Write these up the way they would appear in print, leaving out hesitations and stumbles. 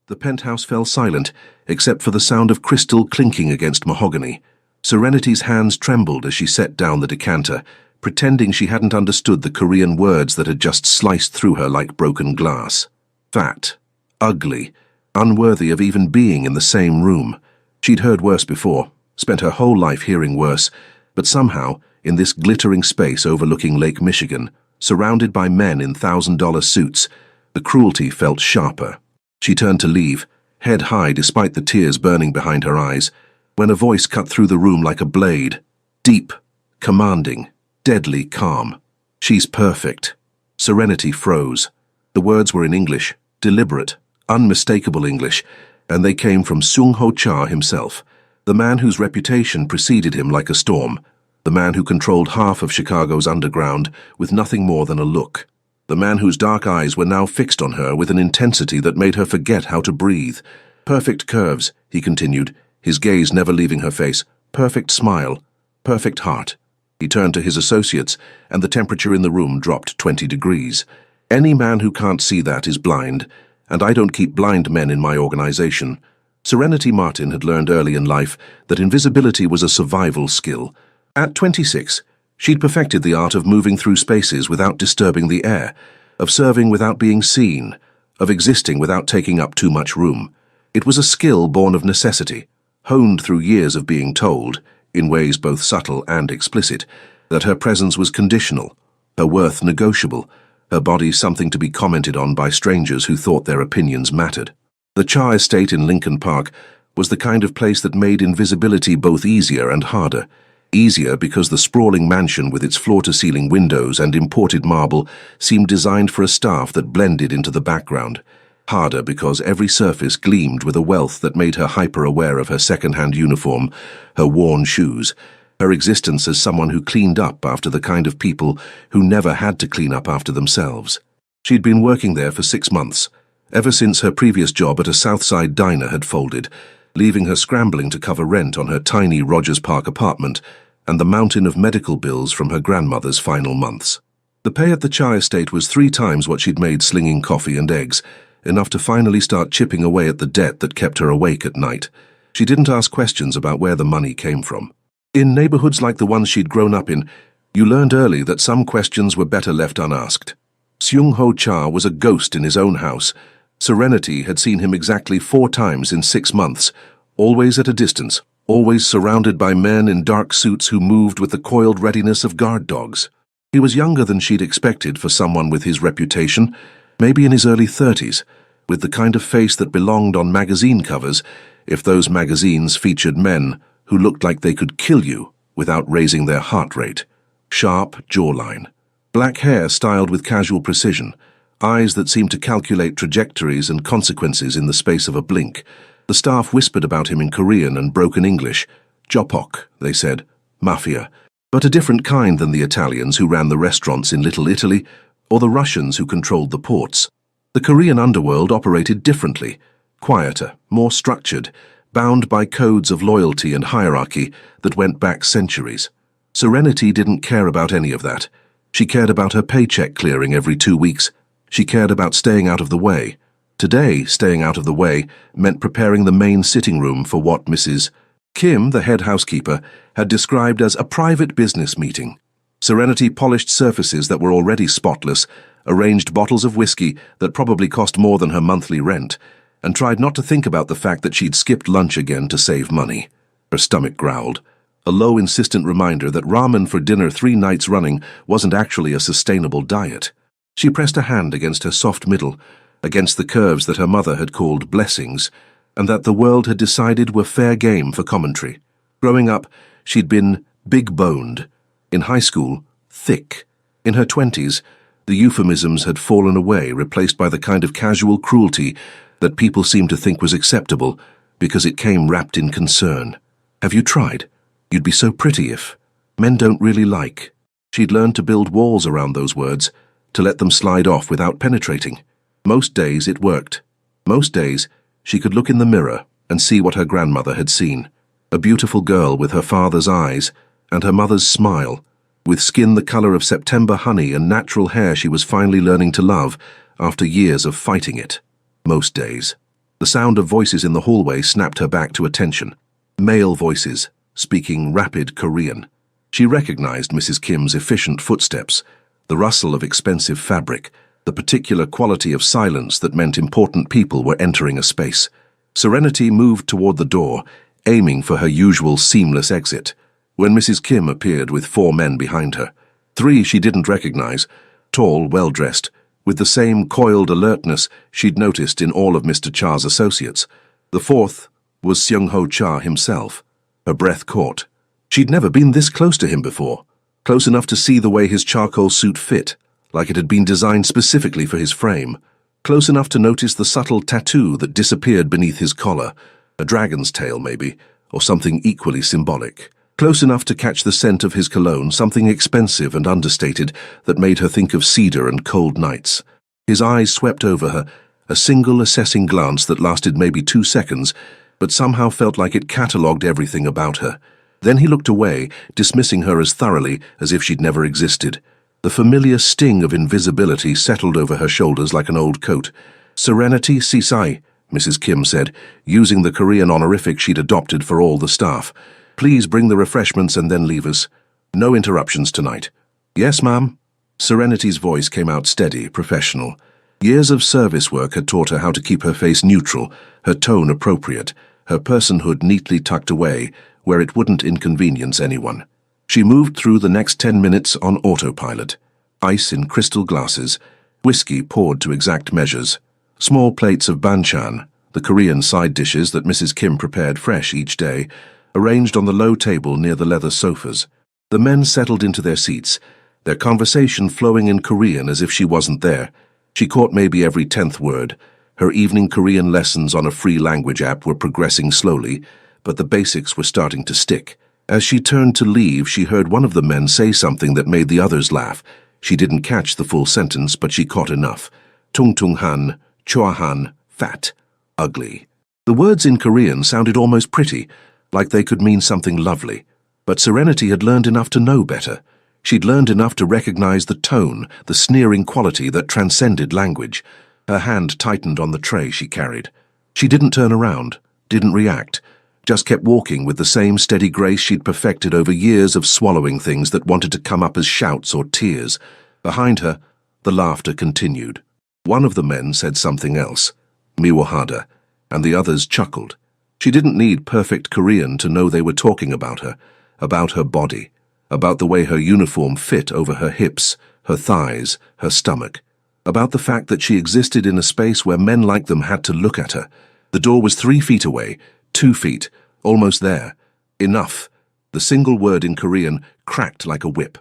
The penthouse fell silent, except for the sound of crystal clinking against mahogany. Serenity's hands trembled as she set down the decanter, pretending she hadn't understood the Korean words that had just sliced through her like broken glass. Fat, ugly, unworthy of even being in the same room. She'd heard worse before, spent her whole life hearing worse, but somehow, in this glittering space overlooking Lake Michigan, surrounded by men in $1,000 suits, the cruelty felt sharper. She turned to leave, head high despite the tears burning behind her eyes, when a voice cut through the room like a blade. Deep, commanding, deadly calm. "She's perfect." Serenity froze. The words were in English, deliberate, unmistakable English, and they came from Seung Ho Cha himself, the man whose reputation preceded him like a storm, the man who controlled half of Chicago's underground with nothing more than a look, the man whose dark eyes were now fixed on her with an intensity that made her forget how to breathe. "Perfect curves," he continued, his gaze never leaving her face. "Perfect smile. Perfect heart." He turned to his associates, and the temperature in the room dropped 20 degrees. "Any man who can't see that is blind, and I don't keep blind men in my organization." Serenity Martin had learned early in life that invisibility was a survival skill. At 26, she'd perfected the art of moving through spaces without disturbing the air, of serving without being seen, of existing without taking up too much room. It was a skill born of necessity, honed through years of being told, in ways both subtle and explicit, that her presence was conditional, her worth negotiable, her body something to be commented on by strangers who thought their opinions mattered. The Cha estate in Lincoln Park was the kind of place that made invisibility both easier and harder. Easier because the sprawling mansion with its floor-to-ceiling windows and imported marble seemed designed for a staff that blended into the background. Harder because every surface gleamed with a wealth that made her hyper-aware of her second-hand uniform, her worn shoes, her existence as someone who cleaned up after the kind of people who never had to clean up after themselves. She'd been working there for 6 months, ever since her previous job at a Southside diner had folded, leaving her scrambling to cover rent on her tiny Rogers Park apartment and the mountain of medical bills from her grandmother's final months. The pay at the Cha estate was 3 times what she'd made slinging coffee and eggs, enough to finally start chipping away at the debt that kept her awake at night. She didn't ask questions about where the money came from. In neighborhoods like the ones she'd grown up in, you learned early that some questions were better left unasked. Seung Ho Cha was a ghost in his own house. Serenity had seen him exactly 4 times in 6 months, always at a distance, always surrounded by men in dark suits who moved with the coiled readiness of guard dogs. He was younger than she'd expected for someone with his reputation, maybe in his early 30s, with the kind of face that belonged on magazine covers if those magazines featured men who looked like they could kill you without raising their heart rate. Sharp jawline, black hair styled with casual precision, eyes that seemed to calculate trajectories and consequences in the space of a blink. The staff whispered about him in Korean and broken English. Jopok, they said, Mafia, but a different kind than the Italians who ran the restaurants in Little Italy or the Russians who controlled the ports. The Korean underworld operated differently, quieter, more structured, bound by codes of loyalty and hierarchy that went back centuries. Serenity didn't care about any of that. She cared about her paycheck clearing every 2 weeks. She cared about staying out of the way. Today, staying out of the way meant preparing the main sitting room for what Mrs. Kim, the head housekeeper, had described as a private business meeting. Serenity polished surfaces that were already spotless, arranged bottles of whiskey that probably cost more than her monthly rent, and tried not to think about the fact that she'd skipped lunch again to save money. Her stomach growled, a low, insistent reminder that ramen for dinner 3 nights running wasn't actually a sustainable diet. She pressed a hand against her soft middle, against the curves that her mother had called blessings, and that the world had decided were fair game for commentary. Growing up, she'd been big-boned. In high school, thick. In her 20s, the euphemisms had fallen away, replaced by the kind of casual cruelty that people seemed to think was acceptable because it came wrapped in concern. Have you tried? You'd be so pretty if. Men don't really like. She'd learned to build walls around those words, to let them slide off without penetrating. Most days it worked. Most days she could look in the mirror and see what her grandmother had seen. A beautiful girl with her father's eyes and her mother's smile, with skin the color of September honey and natural hair she was finally learning to love after years of fighting it. Most days. The sound of voices in the hallway snapped her back to attention. Male voices, speaking rapid Korean. She recognized Mrs. Kim's efficient footsteps, the rustle of expensive fabric, the particular quality of silence that meant important people were entering a space. Serenity moved toward the door, aiming for her usual seamless exit, when Mrs. Kim appeared with 4 men behind her. 3 she didn't recognize, tall, well-dressed, with the same coiled alertness she'd noticed in all of Mr. Cha's associates. The 4th was Seung-ho Cha himself. Her breath caught. She'd never been this close to him before, close enough to see the way his charcoal suit fit, like it had been designed specifically for his frame, close enough to notice the subtle tattoo that disappeared beneath his collar, a dragon's tail maybe, or something equally symbolic. Close enough to catch the scent of his cologne, something expensive and understated that made her think of cedar and cold nights. His eyes swept over her, a single assessing glance that lasted maybe 2 seconds, but somehow felt like it catalogued everything about her. Then he looked away, dismissing her as thoroughly as if she'd never existed. The familiar sting of invisibility settled over her shoulders like an old coat. "Serenity Sisai," Mrs. Kim said, using the Korean honorific she'd adopted for all the staff. "Please bring the refreshments and then leave us. No interruptions tonight." "Yes, ma'am." Serenity's voice came out steady, professional. Years of service work had taught her how to keep her face neutral, her tone appropriate, her personhood neatly tucked away where it wouldn't inconvenience anyone. She moved through the next 10 minutes on autopilot. Ice in crystal glasses, whiskey poured to exact measures, small plates of banchan, the Korean side dishes that Mrs. Kim prepared fresh each day, arranged on the low table near the leather sofas. The men settled into their seats, their conversation flowing in Korean as if she wasn't there. She caught maybe every 10th word. Her evening Korean lessons on a free language app were progressing slowly, but the basics were starting to stick. As she turned to leave, she heard one of the men say something that made the others laugh. She didn't catch the full sentence, but she caught enough. Tung tung han, chua han, fat, ugly. The words in Korean sounded almost pretty, like they could mean something lovely. But Serenity had learned enough to know better. She'd learned enough to recognize the tone, the sneering quality that transcended language. Her hand tightened on the tray she carried. She didn't turn around, didn't react, just kept walking with the same steady grace she'd perfected over years of swallowing things that wanted to come up as shouts or tears. Behind her, the laughter continued. One of the men said something else, miwohada, and the others chuckled. She didn't need perfect Korean to know they were talking about her body, about the way her uniform fit over her hips, her thighs, her stomach, about the fact that she existed in a space where men like them had to look at her. The door was 3 feet away, 2 feet, almost there. Enough. The single word in Korean cracked like a whip.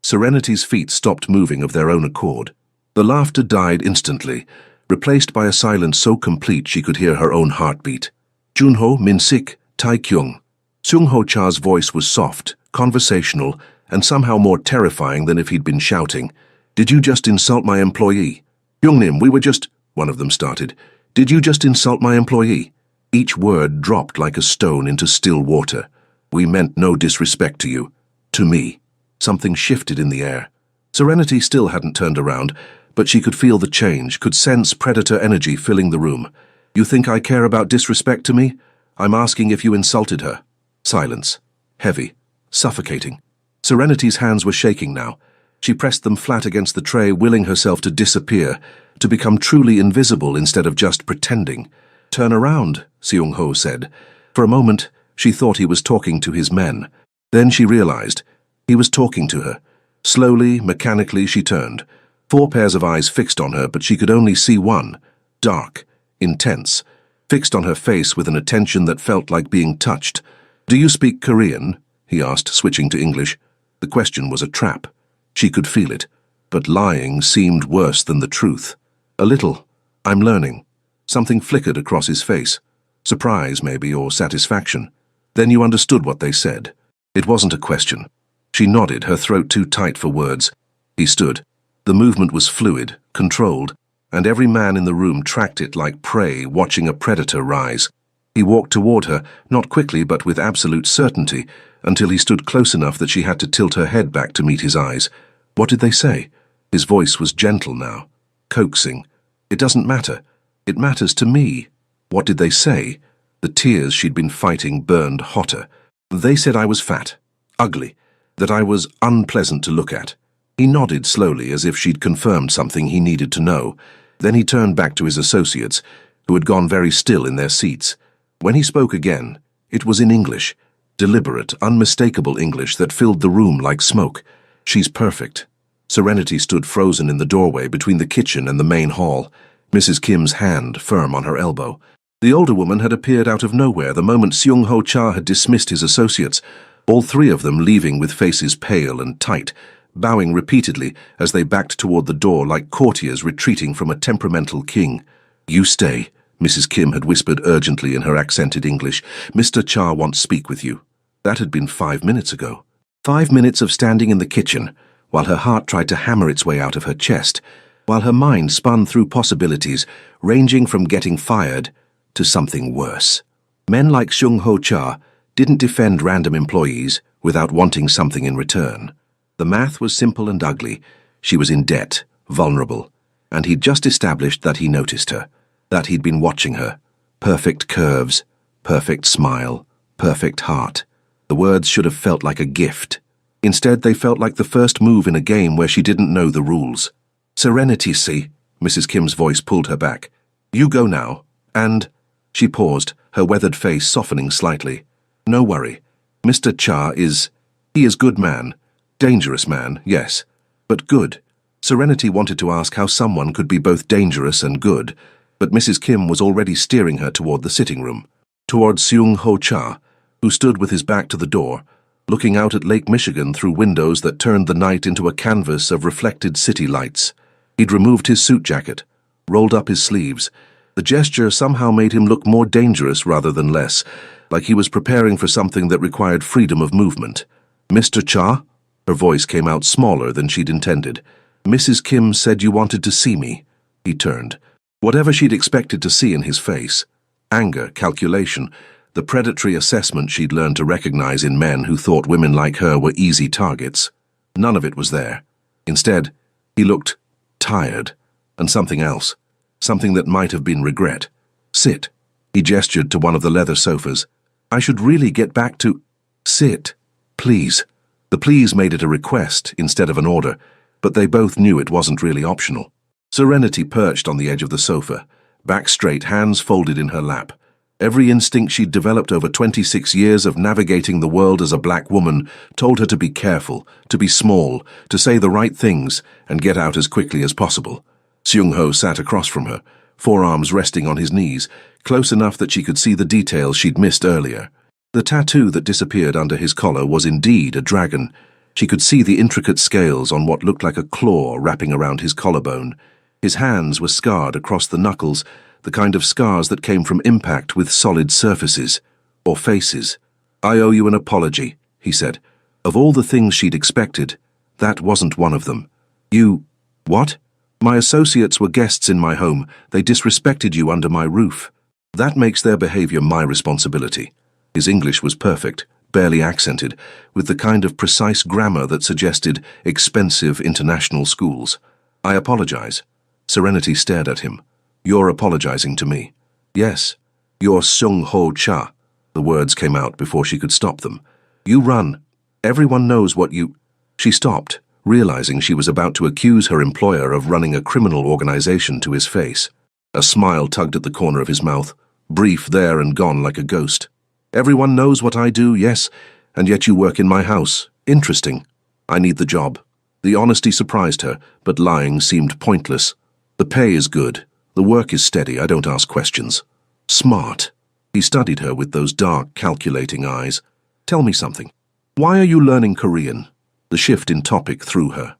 Serenity's feet stopped moving of their own accord. The laughter died instantly, replaced by a silence so complete she could hear her own heartbeat. Junho Min-sik, Taekyung. Seung-ho Cha's voice was soft, conversational, and somehow more terrifying than if he'd been shouting. "Did you just insult my employee?" "Youngnim, we were just—" one of them started. "Did you just insult my employee?" Each word dropped like a stone into still water. "We meant no disrespect to you. To me." Something shifted in the air. Serenity still hadn't turned around, but she could feel the change, could sense predator energy filling the room. "You think I care about disrespect to me? I'm asking if you insulted her." Silence. Heavy. Suffocating. Serenity's hands were shaking now. She pressed them flat against the tray, willing herself to disappear, to become truly invisible instead of just pretending. "Turn around," Seung-ho said. For a moment, she thought he was talking to his men. Then she realized he was talking to her. Slowly, mechanically, she turned. 4 pairs of eyes fixed on her, but she could only see one. Dark. Intense. Fixed on her face with an attention that felt like being touched. "Do you speak Korean?" he asked, switching to English. The question was a trap. She could feel it. But lying seemed worse than the truth. "A little. I'm learning." Something flickered across his face. Surprise, maybe, or satisfaction. "Then you understood what they said." It wasn't a question. She nodded, her throat too tight for words. He stood. The movement was fluid, controlled, and every man in the room tracked it like prey watching a predator rise. He walked toward her, not quickly but with absolute certainty, until he stood close enough that she had to tilt her head back to meet his eyes. What did they say? His voice was gentle now, coaxing. "It doesn't matter. It matters to me." What did they say? The tears she'd been fighting burned hotter. They said I was fat, ugly, that I was unpleasant to look at. He nodded slowly as if she'd confirmed something he needed to know. Then he turned back to his associates, who had gone very still in their seats. When he spoke again, it was in English, deliberate, unmistakable English that filled the room like smoke. She's perfect. Serenity stood frozen in the doorway between the kitchen and the main hall, Mrs. Kim's hand firm on her elbow. The older woman had appeared out of nowhere the moment Seung-ho Cha had dismissed his associates, all three of them leaving with faces pale and tight, bowing repeatedly as they backed toward the door like courtiers retreating from a temperamental king. "You stay," Mrs. Kim had whispered urgently in her accented English. "Mr. Cha wants to speak with you." That had been 5 minutes ago. 5 minutes of standing in the kitchen, while her heart tried to hammer its way out of her chest, while her mind spun through possibilities, ranging from getting fired to something worse. Men like Seung-ho Cha didn't defend random employees without wanting something in return. The math was simple and ugly. She was in debt, vulnerable, and he'd just established that he noticed her, that he'd been watching her. Perfect curves, perfect smile, perfect heart. The words should have felt like a gift. Instead, they felt like the first move in a game where she didn't know the rules. "Serenity, see?" Mrs. Kim's voice pulled her back. "You go now, and—" She paused, her weathered face softening slightly. "No worry. Mr. Cha he is good man. Dangerous man, yes, but good." Serenity wanted to ask how someone could be both dangerous and good, but Mrs. Kim was already steering her toward the sitting room, toward Seung-ho Cha, who stood with his back to the door, looking out at Lake Michigan through windows that turned the night into a canvas of reflected city lights. He'd removed his suit jacket, rolled up his sleeves. The gesture somehow made him look more dangerous rather than less, like he was preparing for something that required freedom of movement. "Mr. Cha?" Her voice came out smaller than she'd intended. "Mrs. Kim said you wanted to see me." He turned. Whatever she'd expected to see in his face, anger, calculation, the predatory assessment she'd learned to recognize in men who thought women like her were easy targets, none of it was there. Instead, he looked tired, and something else, something that might have been regret. "Sit." He gestured to one of the leather sofas. "I should really get back to—" "Sit, please." The please made it a request instead of an order, but they both knew it wasn't really optional. Serenity perched on the edge of the sofa, back straight, hands folded in her lap. Every instinct she'd developed over 26 years of navigating the world as a black woman told her to be careful, to be small, to say the right things, and get out as quickly as possible. Seung-ho sat across from her, forearms resting on his knees, close enough that she could see the details she'd missed earlier. The tattoo that disappeared under his collar was indeed a dragon. She could see the intricate scales on what looked like a claw wrapping around his collarbone. His hands were scarred across the knuckles, the kind of scars that came from impact with solid surfaces, or faces. "I owe you an apology," he said. Of all the things she'd expected, that wasn't one of them. "You— what?" "My associates were guests in my home. They disrespected you under my roof. That makes their behavior my responsibility." His English was perfect, barely accented, with the kind of precise grammar that suggested expensive international schools. "I apologize." Serenity stared at him. "You're apologizing to me." "Yes. You're Seung-ho Cha." The words came out before she could stop them. "You run. Everyone knows what you—" She stopped, realizing she was about to accuse her employer of running a criminal organization to his face. A smile tugged at the corner of his mouth, brief there and gone like a ghost. "Everyone knows what I do, yes, and yet you work in my house. Interesting. I need the job." The honesty surprised her, but lying seemed pointless. "The pay is good. The work is steady. I don't ask questions." "Smart." He studied her with those dark, calculating eyes. "Tell me something. Why are you learning Korean?" The shift in topic threw her.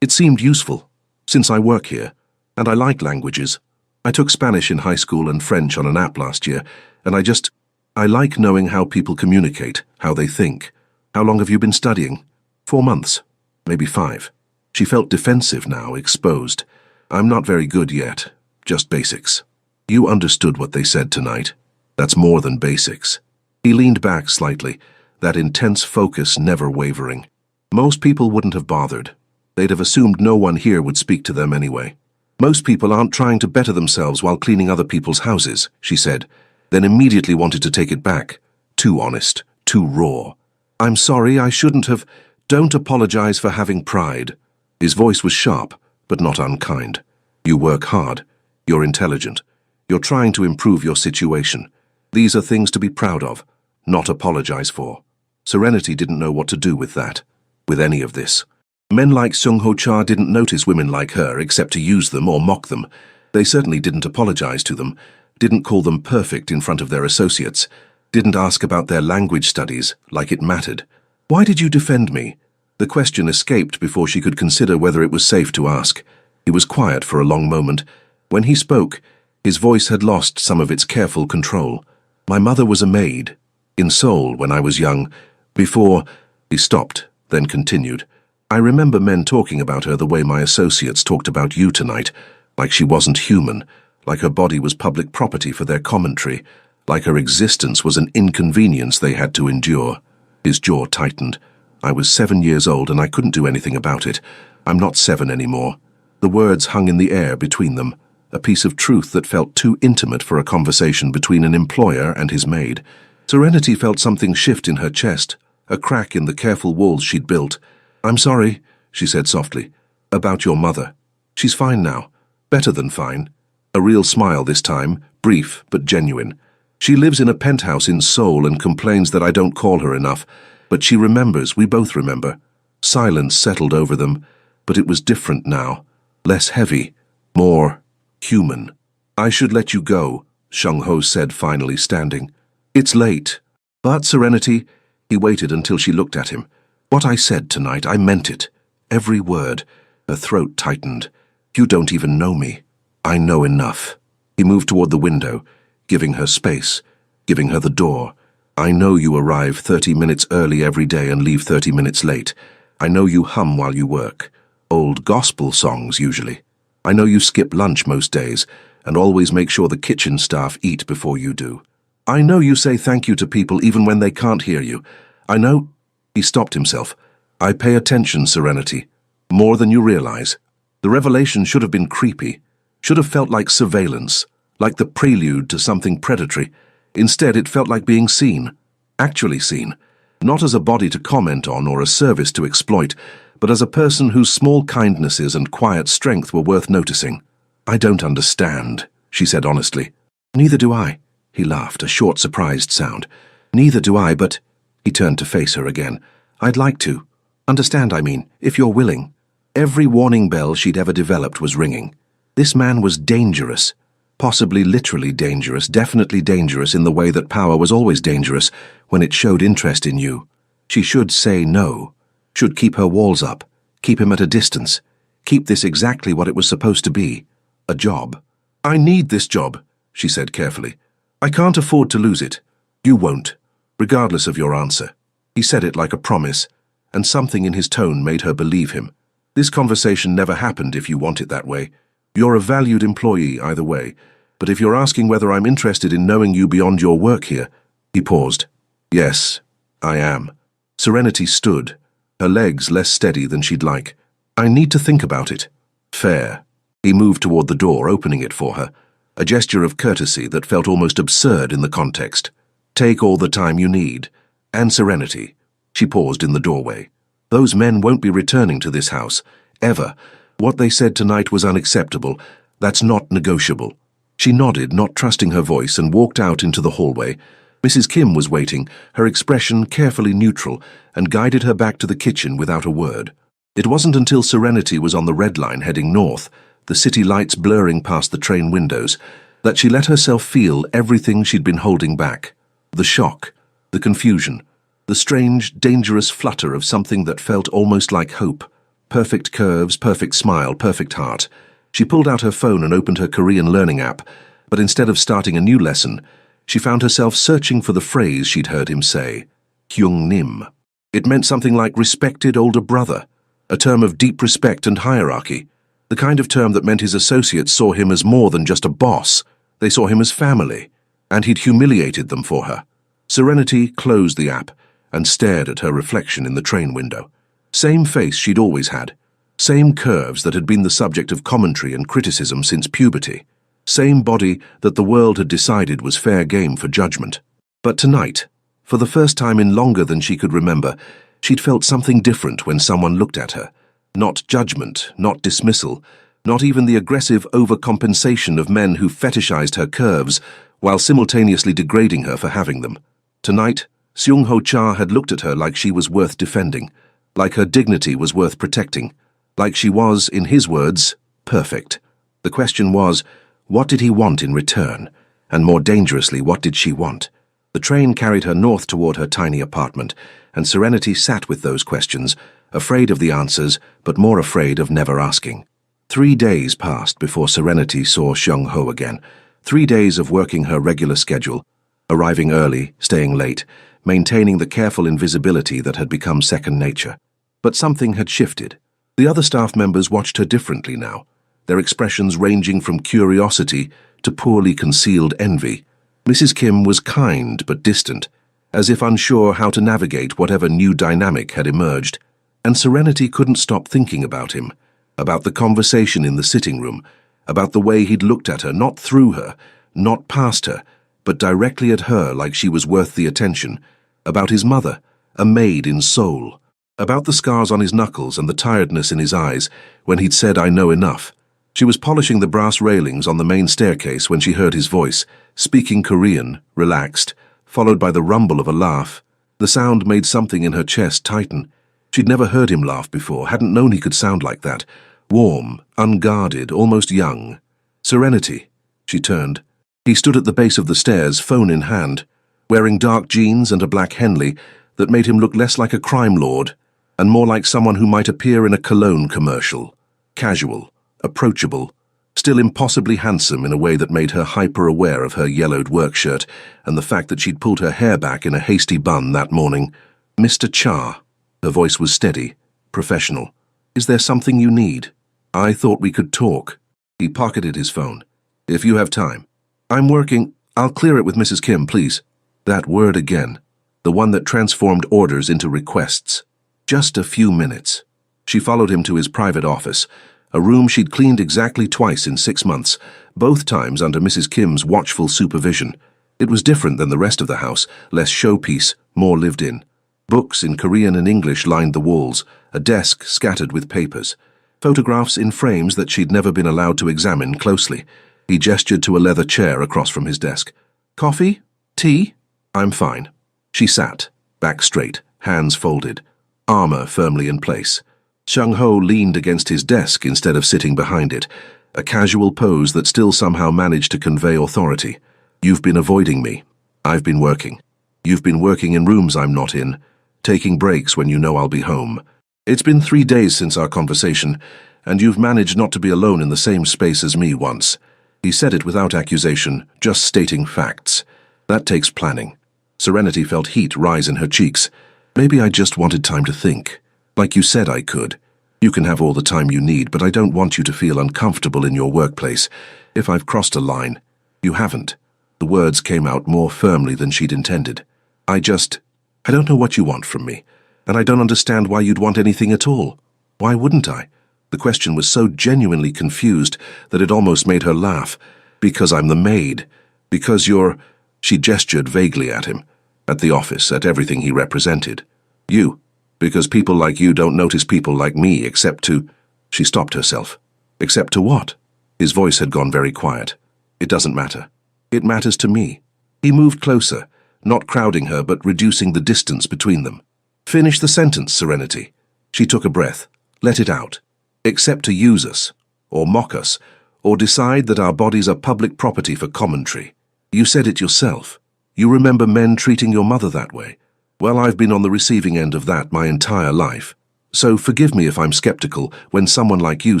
It seemed useful, since I work here, and I like languages. I took Spanish in high school and French on an app last year, and I like knowing how people communicate, how they think. How long have you been studying? 4 months, maybe 5. She felt defensive now, exposed. "I'm not very good yet, just basics." "You understood what they said tonight. That's more than basics." He leaned back slightly, that intense focus never wavering. Most people wouldn't have bothered. They'd have assumed no one here would speak to them anyway. Most people aren't trying to better themselves while cleaning other people's houses, she said, then immediately wanted to take it back. Too honest, too raw. I'm sorry, I shouldn't have. Don't apologize for having pride. His voice was sharp, but not unkind. You work hard. You're intelligent. You're trying to improve your situation. These are things to be proud of, not apologize for. Serenity didn't know what to do with that, with any of this. Men like Sung-ho Cha didn't notice women like her except to use them or mock them. They certainly didn't apologize to them, didn't call them perfect in front of their associates, didn't ask about their language studies like it mattered. Why did you defend me? The question escaped before she could consider whether it was safe to ask. He was quiet for a long moment. When he spoke, his voice had lost some of its careful control. My mother was a maid, in Seoul when I was young. Before, he stopped, then continued. I remember men talking about her the way my associates talked about you tonight, like she wasn't human, like her body was public property for their commentary, like her existence was an inconvenience they had to endure. His jaw tightened. I was 7 years old and I couldn't do anything about it. I'm not 7 anymore. The words hung in the air between them, a piece of truth that felt too intimate for a conversation between an employer and his maid. Serenity felt something shift in her chest, a crack in the careful walls she'd built. I'm sorry, she said softly, about your mother. She's fine now, better than fine. A real smile this time, brief but genuine. She lives in a penthouse in Seoul and complains that I don't call her enough, but she remembers, we both remember. Silence settled over them, but it was different now, less heavy, more human. I should let you go, Sung-ho said finally, standing. It's late. But, Serenity, he waited until she looked at him. What I said tonight, I meant it. Every word. Her throat tightened. You don't even know me. I know enough. He moved toward the window, giving her space, giving her the door. I know you arrive 30 minutes early every day and leave 30 minutes late. I know you hum while you work. Old gospel songs, usually. I know you skip lunch most days and always make sure the kitchen staff eat before you do. I know you say thank you to people even when they can't hear you. I know... He stopped himself. I pay attention, Serenity. More than you realize. The revelation should have been creepy. Should have felt like surveillance, like the prelude to something predatory. Instead, it felt like being seen. Actually seen. Not as a body to comment on or a service to exploit, but as a person whose small kindnesses and quiet strength were worth noticing. I don't understand, she said honestly. Neither do I, he laughed, a short, surprised sound. Neither do I, but... He turned to face her again. I'd like to. Understand, I mean, if you're willing. Every warning bell she'd ever developed was ringing. This man was dangerous. Possibly literally dangerous, definitely dangerous in the way that power was always dangerous when it showed interest in you. She should say no. Should keep her walls up. Keep him at a distance. Keep this exactly what it was supposed to be. A job. I need this job, she said carefully. I can't afford to lose it. You won't. Regardless of your answer. He said it like a promise, and something in his tone made her believe him. This conversation never happened if you want it that way. You're a valued employee either way, but if you're asking whether I'm interested in knowing you beyond your work here... He paused. Yes, I am. Serenity stood, her legs less steady than she'd like. I need to think about it. Fair. He moved toward the door, opening it for her, a gesture of courtesy that felt almost absurd in the context. Take all the time you need. And Serenity. She paused in the doorway. Those men won't be returning to this house. Ever. What they said tonight was unacceptable. That's not negotiable. She nodded, not trusting her voice, and walked out into the hallway. Mrs. Kim was waiting, her expression carefully neutral, and guided her back to the kitchen without a word. It wasn't until Serenity was on the red line heading north, the city lights blurring past the train windows, that she let herself feel everything she'd been holding back. The shock, the confusion, the strange, dangerous flutter of something that felt almost like hope. Perfect curves, perfect smile, perfect heart. She pulled out her phone and opened her Korean learning app, but instead of starting a new lesson, she found herself searching for the phrase she'd heard him say, Hyung-nim. It meant something like respected older brother, a term of deep respect and hierarchy, the kind of term that meant his associates saw him as more than just a boss. They saw him as family. And he'd humiliated them for her. Serenity closed the app and stared at her reflection in the train window. Same face she'd always had. Same curves that had been the subject of commentary and criticism since puberty. Same body that the world had decided was fair game for judgment. But tonight, for the first time in longer than she could remember, she'd felt something different when someone looked at her. Not judgment, not dismissal, not even the aggressive overcompensation of men who fetishized her curves while simultaneously degrading her for having them. Tonight, Seung-ho Cha had looked at her like she was worth defending, like her dignity was worth protecting, like she was, in his words, perfect. The question was, what did he want in return? And more dangerously, what did she want? The train carried her north toward her tiny apartment, and Serenity sat with those questions, afraid of the answers, but more afraid of never asking. 3 days passed before Serenity saw Seung-ho again. 3 days of working her regular schedule, arriving early, staying late, maintaining the careful invisibility that had become second nature. But something had shifted. The other staff members watched her differently now, their expressions ranging from curiosity to poorly concealed envy. Mrs. Kim was kind but distant, as if unsure how to navigate whatever new dynamic had emerged, and Serenity couldn't stop thinking about him, about the conversation in the sitting room, about the way he'd looked at her, not through her, not past her, but directly at her like she was worth the attention, about his mother, a maid in Seoul, about the scars on his knuckles and the tiredness in his eyes when he'd said, "I know enough." She was polishing the brass railings on the main staircase when she heard his voice, speaking Korean, relaxed, followed by the rumble of a laugh. The sound made something in her chest tighten. She'd never heard him laugh before, hadn't known he could sound like that. Warm, unguarded, almost young. "Serenity." She turned. He stood at the base of the stairs, phone in hand, wearing dark jeans and a black Henley that made him look less like a crime lord and more like someone who might appear in a cologne commercial. Casual, approachable, still impossibly handsome in a way that made her hyper-aware of her yellowed work shirt and the fact that she'd pulled her hair back in a hasty bun that morning. "Mr. Cha." Her voice was steady, professional. "Is there something you need? I thought we could talk." He pocketed his phone. "If you have time." "I'm working. I'll clear it with Mrs. Kim, please." That word again, the one that transformed orders into requests. Just a few minutes. She followed him to his private office, a room she'd cleaned exactly twice in 6 months, both times under Mrs. Kim's watchful supervision. It was different than the rest of the house, less showpiece, more lived in. Books in Korean and English lined the walls, a desk scattered with papers. Photographs in frames that she'd never been allowed to examine closely. He gestured to a leather chair across from his desk. "Coffee? Tea?" "I'm fine." She sat, back straight, hands folded, armor firmly in place. Seung-ho leaned against his desk instead of sitting behind it, a casual pose that still somehow managed to convey authority. "You've been avoiding me. I've been working. You've been working in rooms I'm not in, taking breaks when you know I'll be home. It's been 3 days since our conversation, and you've managed not to be alone in the same space as me once." He said it without accusation, just stating facts. That takes planning. Serenity felt heat rise in her cheeks. "Maybe I just wanted time to think. Like you said I could. You can have all the time you need, but I don't want you to feel uncomfortable in your workplace. If I've crossed a line." "You haven't." The words came out more firmly than she'd intended. I don't know what you want from me, and I don't understand why you'd want anything at all. Why wouldn't I?" The question was so genuinely confused that it almost made her laugh. "Because I'm the maid. Because you're—" She gestured vaguely at him, at the office, at everything he represented. "You. Because people like you don't notice people like me except to—" She stopped herself. "Except to what?" His voice had gone very quiet. "It doesn't matter. It matters to me." He moved closer, not crowding her but reducing the distance between them. "Finish the sentence, Serenity." She took a breath. "Let it out. Except to use us, or mock us, or decide that our bodies are public property for commentary. You said it yourself. You remember men treating your mother that way. Well, I've been on the receiving end of that my entire life. So forgive me if I'm skeptical when someone like you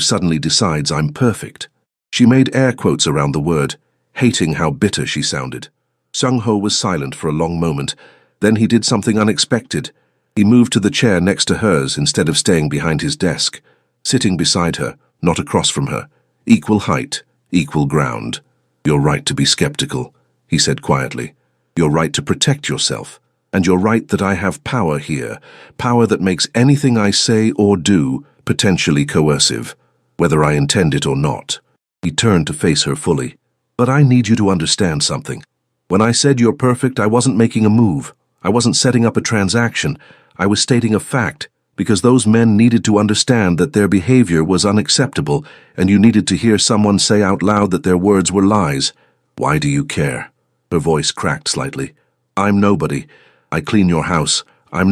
suddenly decides I'm perfect." She made air quotes around the word, hating how bitter she sounded. Seung-ho was silent for a long moment. Then he did something unexpected. He moved to the chair next to hers instead of staying behind his desk, sitting beside her, not across from her. Equal height, equal ground. "You're right to be skeptical," he said quietly. "You're right to protect yourself. And you're right that I have power here, power that makes anything I say or do potentially coercive, whether I intend it or not. He turned to face her fully. But I need you to understand something. When I said you're perfect, I wasn't making a move. I wasn't setting up a transaction. I was stating a fact, because those men needed to understand that their behavior was unacceptable, and you needed to hear someone say out loud that their words were lies. Why do you care? Her voice cracked slightly. I'm nobody. I clean your house. I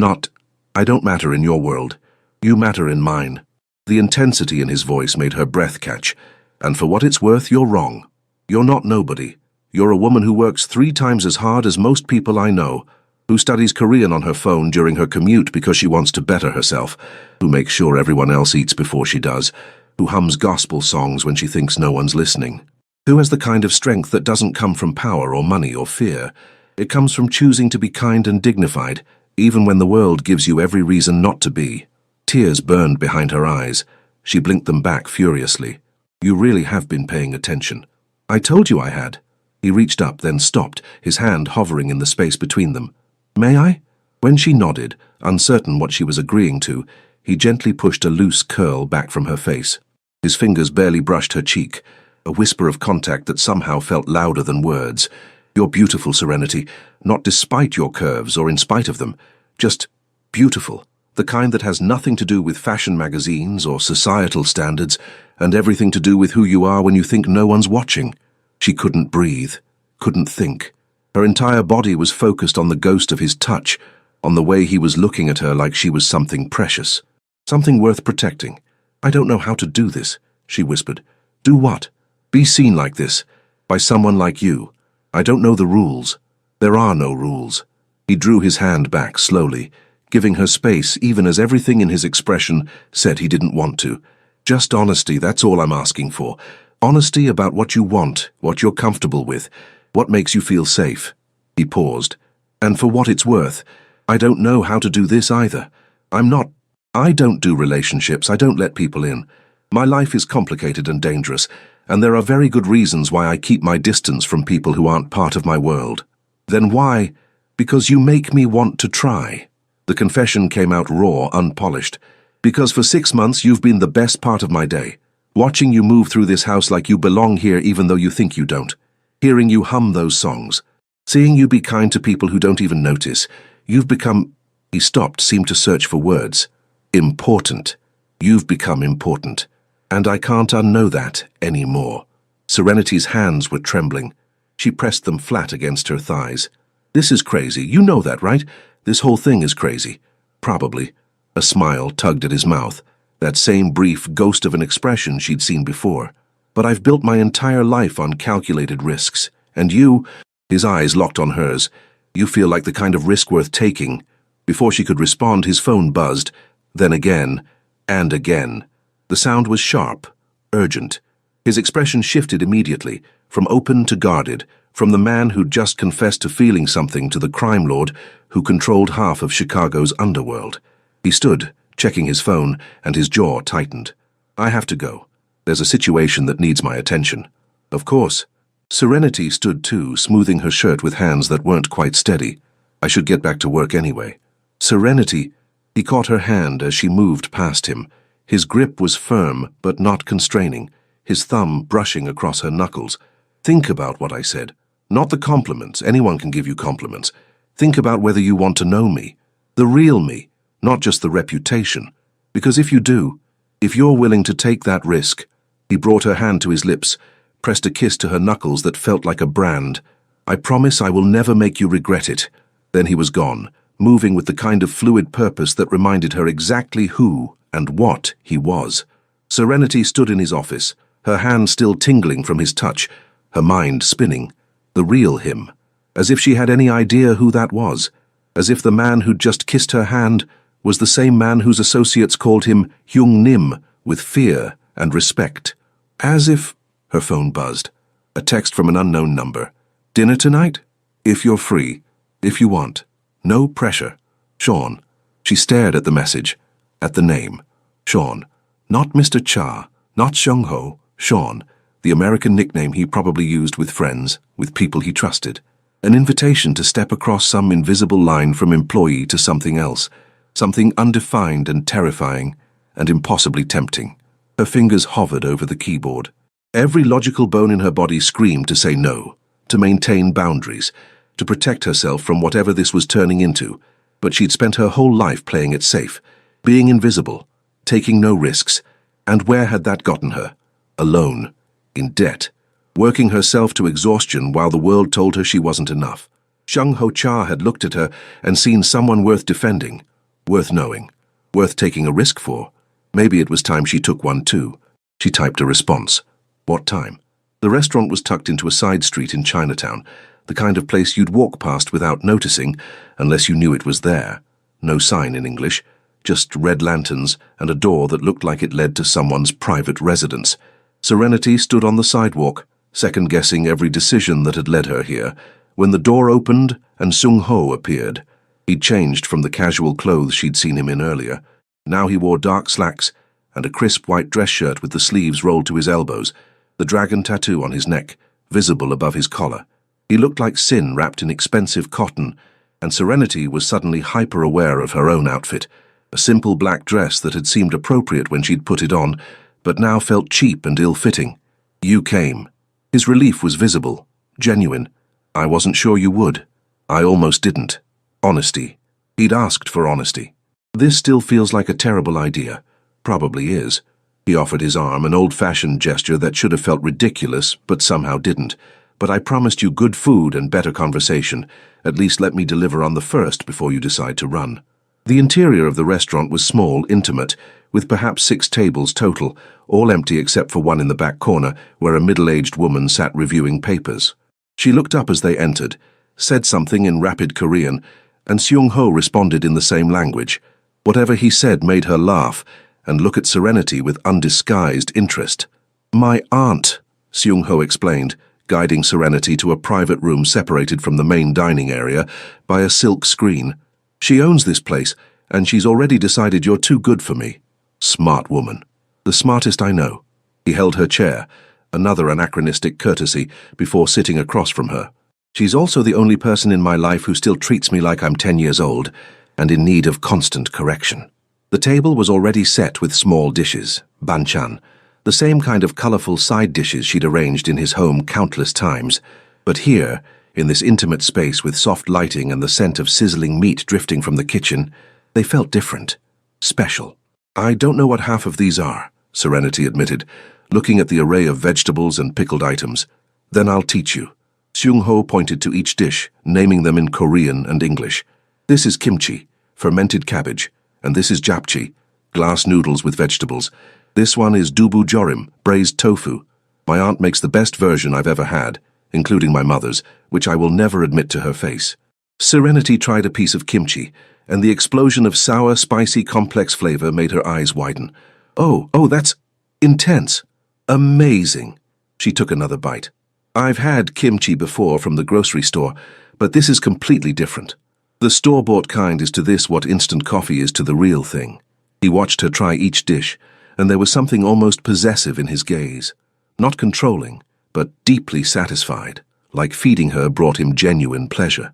don't matter in your world. You matter in mine. The intensity in his voice made her breath catch. And for what it's worth, you're wrong. You're not nobody. You're a woman who works 3 times as hard as most people I know, who studies Korean on her phone during her commute because she wants to better herself, who makes sure everyone else eats before she does, who hums gospel songs when she thinks no one's listening, who has the kind of strength that doesn't come from power or money or fear. It comes from choosing to be kind and dignified, even when the world gives you every reason not to be. Tears burned behind her eyes. She blinked them back furiously. You really have been paying attention. I told you I had. He reached up, then stopped, his hand hovering in the space between them. May I? When she nodded, uncertain what she was agreeing to, he gently pushed a loose curl back from her face. His fingers barely brushed her cheek, a whisper of contact that somehow felt louder than words. You're beautiful, Serenity, not despite your curves or in spite of them, just beautiful, the kind that has nothing to do with fashion magazines or societal standards, and everything to do with who you are when you think no one's watching. She couldn't breathe, couldn't think. Her entire body was focused on the ghost of his touch, on the way he was looking at her like she was something precious, something worth protecting. I don't know how to do this, she whispered. Do what? Be seen like this, by someone like you. I don't know the rules. There are no rules. He drew his hand back slowly, giving her space even as everything in his expression said he didn't want to. Just honesty, that's all I'm asking for. Honesty about what you want, what you're comfortable with, what makes you feel safe. He paused. And for what it's worth, I don't know how to do this either. I don't do relationships, I don't let people in. My life is complicated and dangerous, and there are very good reasons why I keep my distance from people who aren't part of my world. Then why? Because you make me want to try. The confession came out raw, unpolished. Because for 6 months you've been the best part of my day. Watching you move through this house like you belong here even though you think you don't. Hearing you hum those songs. Seeing you be kind to people who don't even notice. You've become... He stopped, seemed to search for words. Important. You've become important. And I can't unknow that anymore. Serenity's hands were trembling. She pressed them flat against her thighs. This is crazy. You know that, right? This whole thing is crazy. Probably. A smile tugged at his mouth. That same brief ghost of an expression she'd seen before. But I've built my entire life on calculated risks. And you... His eyes locked on hers. You feel like the kind of risk worth taking. Before she could respond, his phone buzzed. Then again. And again. The sound was sharp, urgent. His expression shifted immediately, from open to guarded, from the man who'd just confessed to feeling something to the crime lord who controlled half of Chicago's underworld. He stood, checking his phone, and his jaw tightened. I have to go. There's a situation that needs my attention. Of course. Serenity stood too, smoothing her shirt with hands that weren't quite steady. I should get back to work anyway. Serenity. He caught her hand as she moved past him. His grip was firm, but not constraining, his thumb brushing across her knuckles. Think about what I said. Not the compliments. Anyone can give you compliments. Think about whether you want to know me. The real me, not just the reputation. Because if you do, if you're willing to take that risk... He brought her hand to his lips, pressed a kiss to her knuckles that felt like a brand. I promise I will never make you regret it. Then he was gone, moving with the kind of fluid purpose that reminded her exactly who and what he was. Serenity stood in his office, her hand still tingling from his touch, her mind spinning. The real him. As if she had any idea who that was. As if the man who'd just kissed her hand was the same man whose associates called him Hyung Nim with fear and respect. As if... Her phone buzzed. A text from an unknown number. Dinner tonight? If you're free. If you want. No pressure. Sean. She stared at the message. At the name. Sean. Not Mr. Cha. Not Seung-ho. Sean. The American nickname he probably used with friends, with people he trusted. An invitation to step across some invisible line from employee to something else. Something undefined and terrifying. and impossibly tempting. Her fingers hovered over the keyboard. Every logical bone in her body screamed to say no, to maintain boundaries, to protect herself from whatever this was turning into. But she'd spent her whole life playing it safe, being invisible, taking no risks. And where had that gotten her? Alone, in debt, working herself to exhaustion while the world told her she wasn't enough. Shung Ho Cha had looked at her and seen someone worth defending, worth knowing, worth taking a risk for. Maybe it was time she took one too. She typed a response. What time? The restaurant was tucked into a side street in Chinatown, the kind of place you'd walk past without noticing unless you knew it was there. No sign in English, just red lanterns and a door that looked like it led to someone's private residence. Serenity stood on the sidewalk, second-guessing every decision that had led her here, when the door opened and Sung Ho appeared. He'd changed from the casual clothes she'd seen him in earlier. Now he wore dark slacks and a crisp white dress shirt with the sleeves rolled to his elbows, the dragon tattoo on his neck, visible above his collar. He looked like sin wrapped in expensive cotton, and Serenity was suddenly hyper-aware of her own outfit, a simple black dress that had seemed appropriate when she'd put it on, but now felt cheap and ill-fitting. You came. His relief was visible, genuine. I wasn't sure you would. I almost didn't. Honesty. He'd asked for honesty. This still feels like a terrible idea. Probably is. He offered his arm, an old-fashioned gesture that should have felt ridiculous, but somehow didn't. But I promised you good food and better conversation. At least let me deliver on the first before you decide to run. The interior of the restaurant was small, intimate, with perhaps 6 tables total, all empty except for one in the back corner, where a middle-aged woman sat reviewing papers. She looked up as they entered, said something in rapid Korean, and Seung Ho responded in the same language. Whatever he said made her laugh and look at Serenity with undisguised interest. My aunt, Seung Ho explained, guiding Serenity to a private room separated from the main dining area by a silk screen. She owns this place, and she's already decided you're too good for me. Smart woman. The smartest I know. He held her chair, another anachronistic courtesy, before sitting across from her. She's also the only person in my life who still treats me like I'm 10 years old, and in need of constant correction. The table was already set with small dishes, banchan, the same kind of colorful side dishes she'd arranged in his home countless times. But here, in this intimate space with soft lighting and the scent of sizzling meat drifting from the kitchen, they felt different, special. I don't know what half of these are, Serenity admitted, looking at the array of vegetables and pickled items. Then I'll teach you. Seung Ho pointed to each dish, naming them in Korean and English. This is kimchi, fermented cabbage, and this is japchae, glass noodles with vegetables. This one is dubu jorim, braised tofu. My aunt makes the best version I've ever had, including my mother's, which I will never admit to her face. Serenity tried a piece of kimchi, and the explosion of sour, spicy, complex flavor made her eyes widen. Oh, that's intense. Amazing. She took another bite. I've had kimchi before from the grocery store, but this is completely different. The store-bought kind is to this what instant coffee is to the real thing. He watched her try each dish, and there was something almost possessive in his gaze. Not controlling, but deeply satisfied, like feeding her brought him genuine pleasure.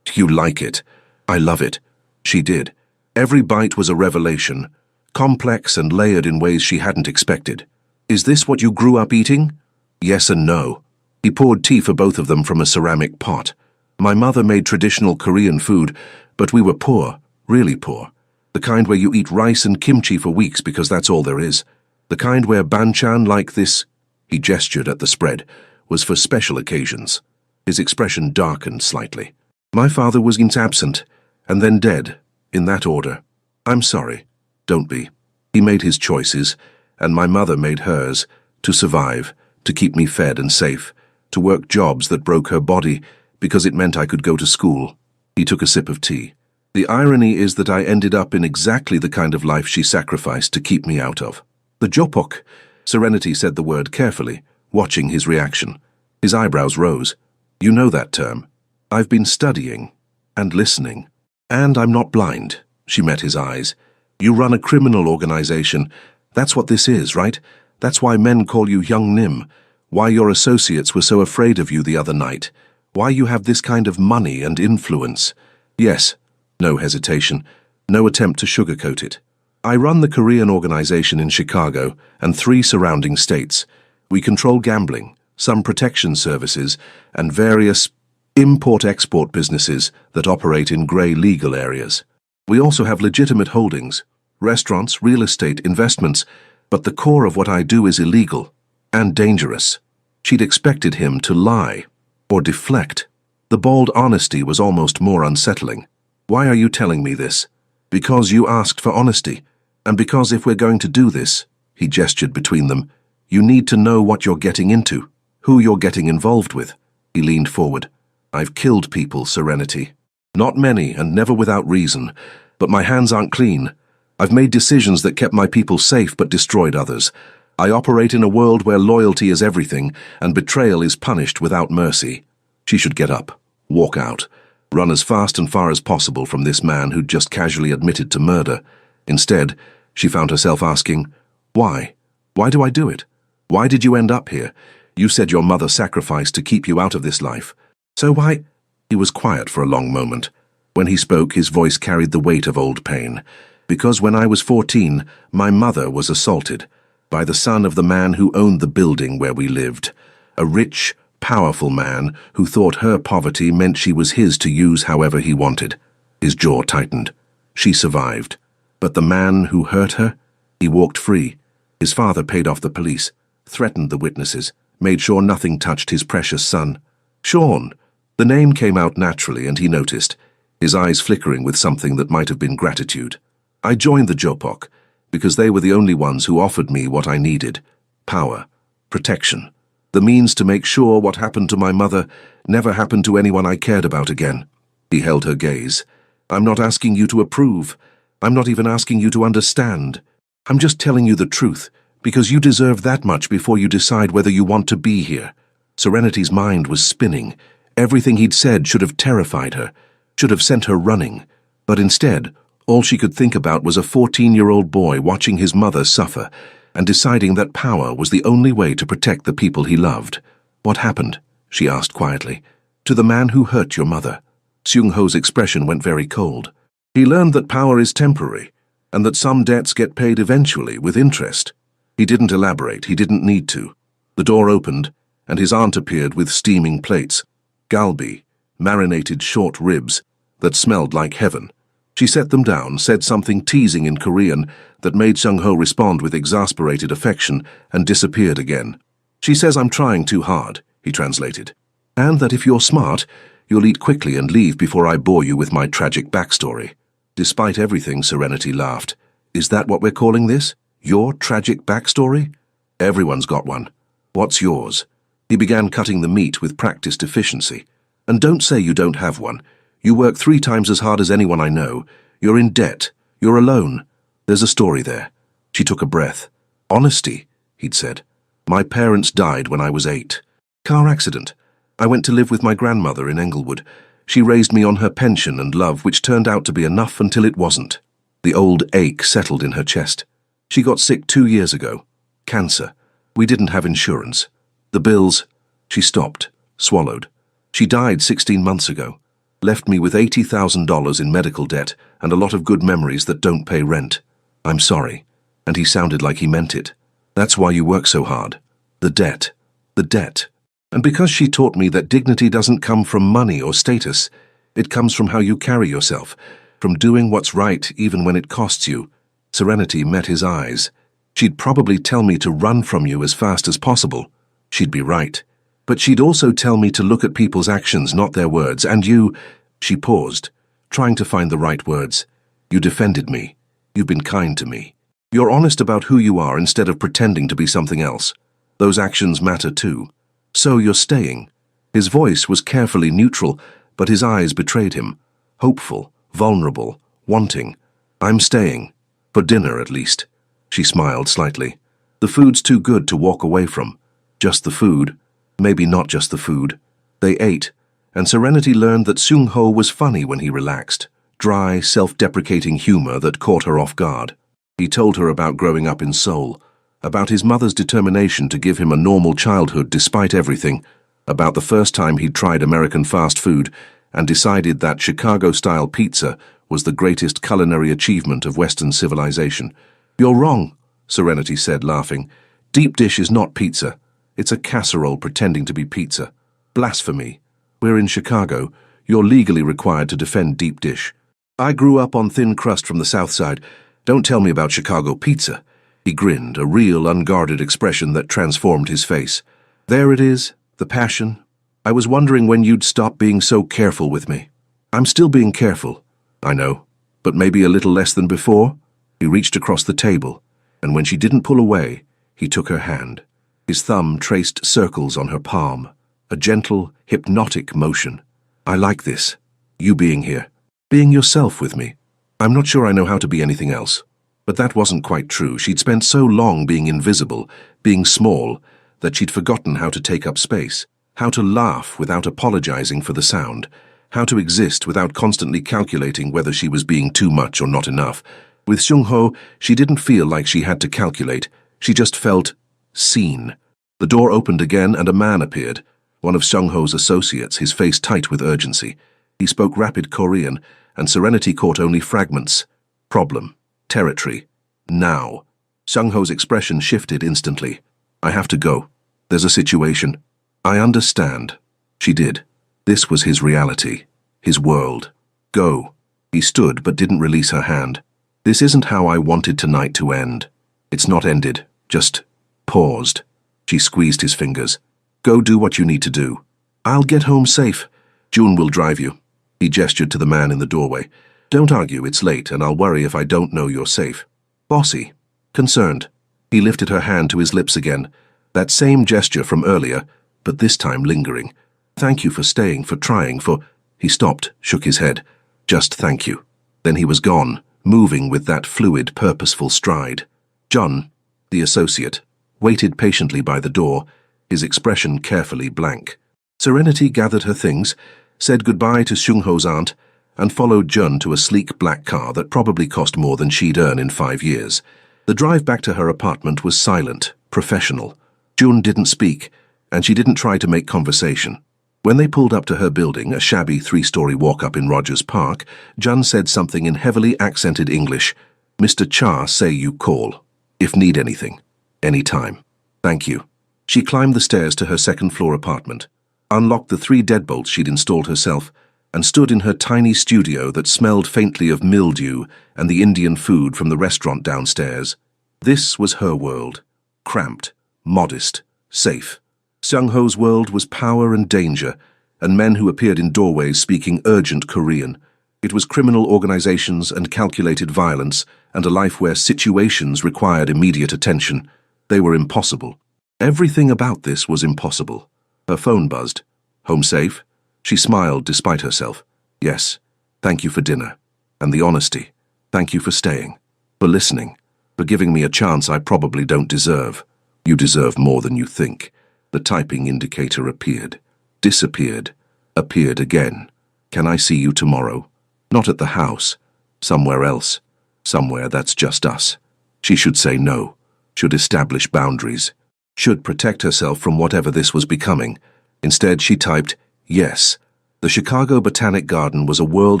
You like it. I love it. She did. Every bite was a revelation, complex and layered in ways she hadn't expected. Is this what you grew up eating? Yes and no. He poured tea for both of them from a ceramic pot. My mother made traditional Korean food, but we were poor, really poor. The kind where you eat rice and kimchi for weeks because that's all there is. The kind where banchan like this, he gestured at the spread, was for special occasions. His expression darkened slightly. My father was absent, and then dead, in that order. I'm sorry. Don't be. He made his choices, and my mother made hers, to survive, to keep me fed and safe, to work jobs that broke her body, because it meant I could go to school. He took a sip of tea. The irony is that I ended up in exactly the kind of life she sacrificed to keep me out of. The jopok. Serenity said the word carefully, watching his reaction. His eyebrows rose. You know that term. I've been studying and listening. And I'm not blind. She met his eyes. You run a criminal organization. That's what this is, right? That's why men call you Young Nim. Why your associates were so afraid of you the other night. Why you have this kind of money and influence. Yes. No hesitation. No attempt to sugarcoat it. I run the Korean organization in Chicago and 3 surrounding states. We control gambling, some protection services, and various import-export businesses that operate in grey legal areas. We also have legitimate holdings, restaurants, real estate, investments, but the core of what I do is illegal and dangerous. She'd expected him to lie or deflect. The bold honesty was almost more unsettling. Why are you telling me this? Because you asked for honesty, and because if we're going to do this, he gestured between them, you need to know what you're getting into, who you're getting involved with. He leaned forward. I've killed people, Serenity. Not many and never without reason, but my hands aren't clean. I've made decisions that kept my people safe but destroyed others. I operate in a world where loyalty is everything and betrayal is punished without mercy. She should get up, walk out, run as fast and far as possible from this man who'd just casually admitted to murder. Instead, she found herself asking, why? Why do I do it? Why did you end up here? You said your mother sacrificed to keep you out of this life. So why? He was quiet for a long moment. When he spoke, his voice carried the weight of old pain. Because when I was 14, my mother was assaulted by the son of the man who owned the building where we lived. A rich, powerful man who thought her poverty meant she was his to use however he wanted. His jaw tightened. She survived. But the man who hurt her, he walked free. His father paid off the police, threatened the witnesses, made sure nothing touched his precious son. Sean. The name came out naturally and he noticed, his eyes flickering with something that might have been gratitude. I joined the Jopok because they were the only ones who offered me what I needed. Power, protection, the means to make sure what happened to my mother never happened to anyone I cared about again. He held her gaze. I'm not asking you to approve. I'm not even asking you to understand. I'm just telling you the truth, because you deserve that much before you decide whether you want to be here. Serenity's mind was spinning. Everything he'd said should have terrified her, should have sent her running. But instead, all she could think about was a 14-year-old boy watching his mother suffer and deciding that power was the only way to protect the people he loved. What happened? She asked quietly. To the man who hurt your mother. Seung-ho's expression went very cold. He learned that power is temporary, and that some debts get paid eventually with interest. He didn't elaborate, he didn't need to. The door opened, and his aunt appeared with steaming plates. Galbi, marinated short ribs, that smelled like heaven. She set them down, said something teasing in Korean that made Seung-ho respond with exasperated affection and disappeared again. She says I'm trying too hard, he translated, and that if you're smart, you'll eat quickly and leave before I bore you with my tragic backstory. Despite everything, Serenity laughed. Is that what we're calling this? Your tragic backstory? Everyone's got one. What's yours? He began cutting the meat with practiced efficiency. And don't say you don't have one. You work 3 times as hard as anyone I know. You're in debt. You're alone. There's a story there. She took a breath. Honesty, he'd said. My parents died when I was 8. Car accident. I went to live with my grandmother in Englewood. She raised me on her pension and love, which turned out to be enough until it wasn't. The old ache settled in her chest. She got sick 2 years ago. Cancer. We didn't have insurance. The bills. She stopped, swallowed. She died 16 months ago. Left me with $80,000 in medical debt and a lot of good memories that don't pay rent. I'm sorry. And he sounded like he meant it. That's why you work so hard. The debt. The debt. And because she taught me that dignity doesn't come from money or status, it comes from how you carry yourself, from doing what's right even when it costs you. Serenity met his eyes. She'd probably tell me to run from you as fast as possible. She'd be right. But she'd also tell me to look at people's actions, not their words. And you... She paused, trying to find the right words. You defended me. You've been kind to me. You're honest about who you are instead of pretending to be something else. Those actions matter too. So you're staying. His voice was carefully neutral, but his eyes betrayed him. Hopeful, vulnerable, wanting. I'm staying. For dinner, at least. She smiled slightly. The food's too good to walk away from. Just the food. Maybe not just the food. They ate, and Serenity learned that Seung-ho was funny when he relaxed. Dry, self-deprecating humor that caught her off guard. He told her about growing up in Seoul, about his mother's determination to give him a normal childhood despite everything, about the first time he'd tried American fast food and decided that Chicago-style pizza was the greatest culinary achievement of Western civilization. "You're wrong," Serenity said, laughing. "Deep dish is not pizza. It's a casserole pretending to be pizza. Blasphemy. We're in Chicago. You're legally required to defend deep dish. I grew up on thin crust from the South Side. Don't tell me about Chicago pizza." He grinned, a real unguarded expression that transformed his face. "There it is, the passion. I was wondering when you'd stop being so careful with me." "I'm still being careful." "I know, but maybe a little less than before." He reached across the table, and when she didn't pull away, he took her hand. His thumb traced circles on her palm, a gentle, hypnotic motion. "I like this. You being here. Being yourself with me. I'm not sure I know how to be anything else." But that wasn't quite true. She'd spent so long being invisible, being small, that she'd forgotten how to take up space, how to laugh without apologizing for the sound, how to exist without constantly calculating whether she was being too much or not enough. With Seung-ho, she didn't feel like she had to calculate. She just felt seen. The door opened again and a man appeared, one of Seung-ho's associates, his face tight with urgency. He spoke rapid Korean, and Serenity caught only fragments. Problem. Territory. Now. Seung-ho's expression shifted instantly. "I have to go. There's a situation." "I understand." She did. This was his reality, his world. "Go." He stood but didn't release her hand. "This isn't how I wanted tonight to end. It's not ended, just paused." She squeezed his fingers. "Go do what you need to do. I'll get home safe. June will drive you." He gestured to the man in the doorway. "Don't argue, it's late, and I'll worry if I don't know you're safe." "Bossy." Concerned. He lifted her hand to his lips again. That same gesture from earlier, but this time lingering. "Thank you for staying, for trying, for—" He stopped, shook his head. "Just thank you." Then he was gone, moving with that fluid, purposeful stride. John, the associate, waited patiently by the door, his expression carefully blank. Serenity gathered her things, said goodbye to Seung-ho's aunt, and followed Jun to a sleek black car that probably cost more than she'd earn in 5 years. The drive back to her apartment was silent, professional. June didn't speak, and she didn't try to make conversation. When they pulled up to her building, a shabby 3-story walk-up in Rogers Park, Jun said something in heavily accented English. "Mr. Cha say you call. If need anything. Any time. Thank you." She climbed the stairs to her second-floor apartment, unlocked the 3 deadbolts she'd installed herself, and stood in her tiny studio that smelled faintly of mildew and the Indian food from the restaurant downstairs. This was her world. Cramped, modest, safe. Seung-ho's world was power and danger, and men who appeared in doorways speaking urgent Korean. It was criminal organizations and calculated violence, and a life where situations required immediate attention. They were impossible. Everything about this was impossible. Her phone buzzed. "Home safe?" She smiled despite herself. "Yes. Thank you for dinner. And the honesty. Thank you for staying. For listening. For giving me a chance I probably don't deserve. You deserve more than you think." The typing indicator appeared. Disappeared. Appeared again. "Can I see you tomorrow?" Not at the house. Somewhere else. Somewhere that's just us. She should say no. Should establish boundaries. Should protect herself from whatever this was becoming. Instead, she typed, "Yes." The Chicago Botanic Garden was a world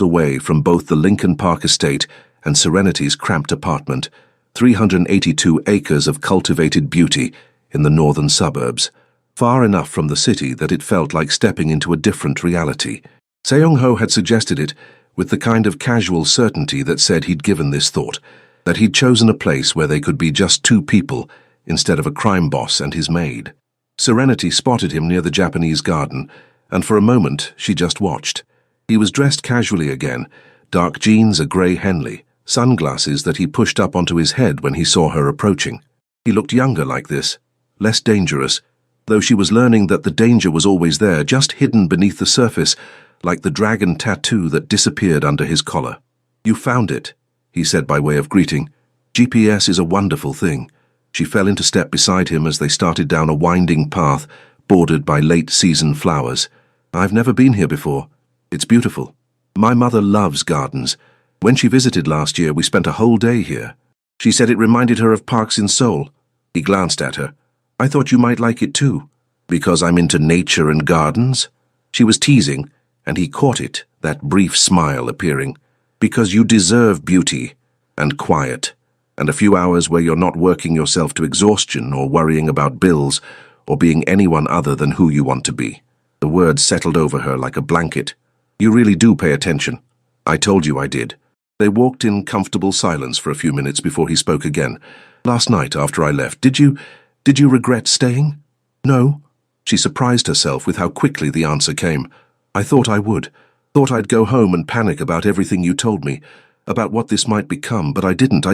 away from both the Lincoln Park estate and Serenity's cramped apartment, 382 acres of cultivated beauty in the northern suburbs, far enough from the city that it felt like stepping into a different reality. Seung-ho had suggested it with the kind of casual certainty that said he'd given this thought, that he'd chosen a place where they could be just 2 people instead of a crime boss and his maid. Serenity spotted him near the Japanese garden, and for a moment she just watched. He was dressed casually again, dark jeans, a grey Henley, sunglasses that he pushed up onto his head when he saw her approaching. He looked younger like this, less dangerous, though she was learning that the danger was always there, just hidden beneath the surface, like the dragon tattoo that disappeared under his collar. "You found it," he said by way of greeting. "GPS is a wonderful thing." She fell into step beside him as they started down a winding path bordered by late-season flowers. "I've never been here before. It's beautiful. My mother loves gardens. When she visited last year, we spent a whole day here. She said it reminded her of parks in Seoul." He glanced at her. "I thought you might like it too." "Because I'm into nature and gardens?" She was teasing, and he caught it, that brief smile appearing. Because you deserve beauty and quiet and a few hours where you're not working yourself to exhaustion or worrying about bills or being anyone other than who you want to be. The words settled over her like a blanket. You really do pay attention. I told you I did. They walked in comfortable silence for a few minutes before he spoke again. Last night after I left, did you regret staying? No. She surprised herself with how quickly the answer came. I thought I would. Thought I'd go home and panic about everything you told me, about what this might become, but I didn't.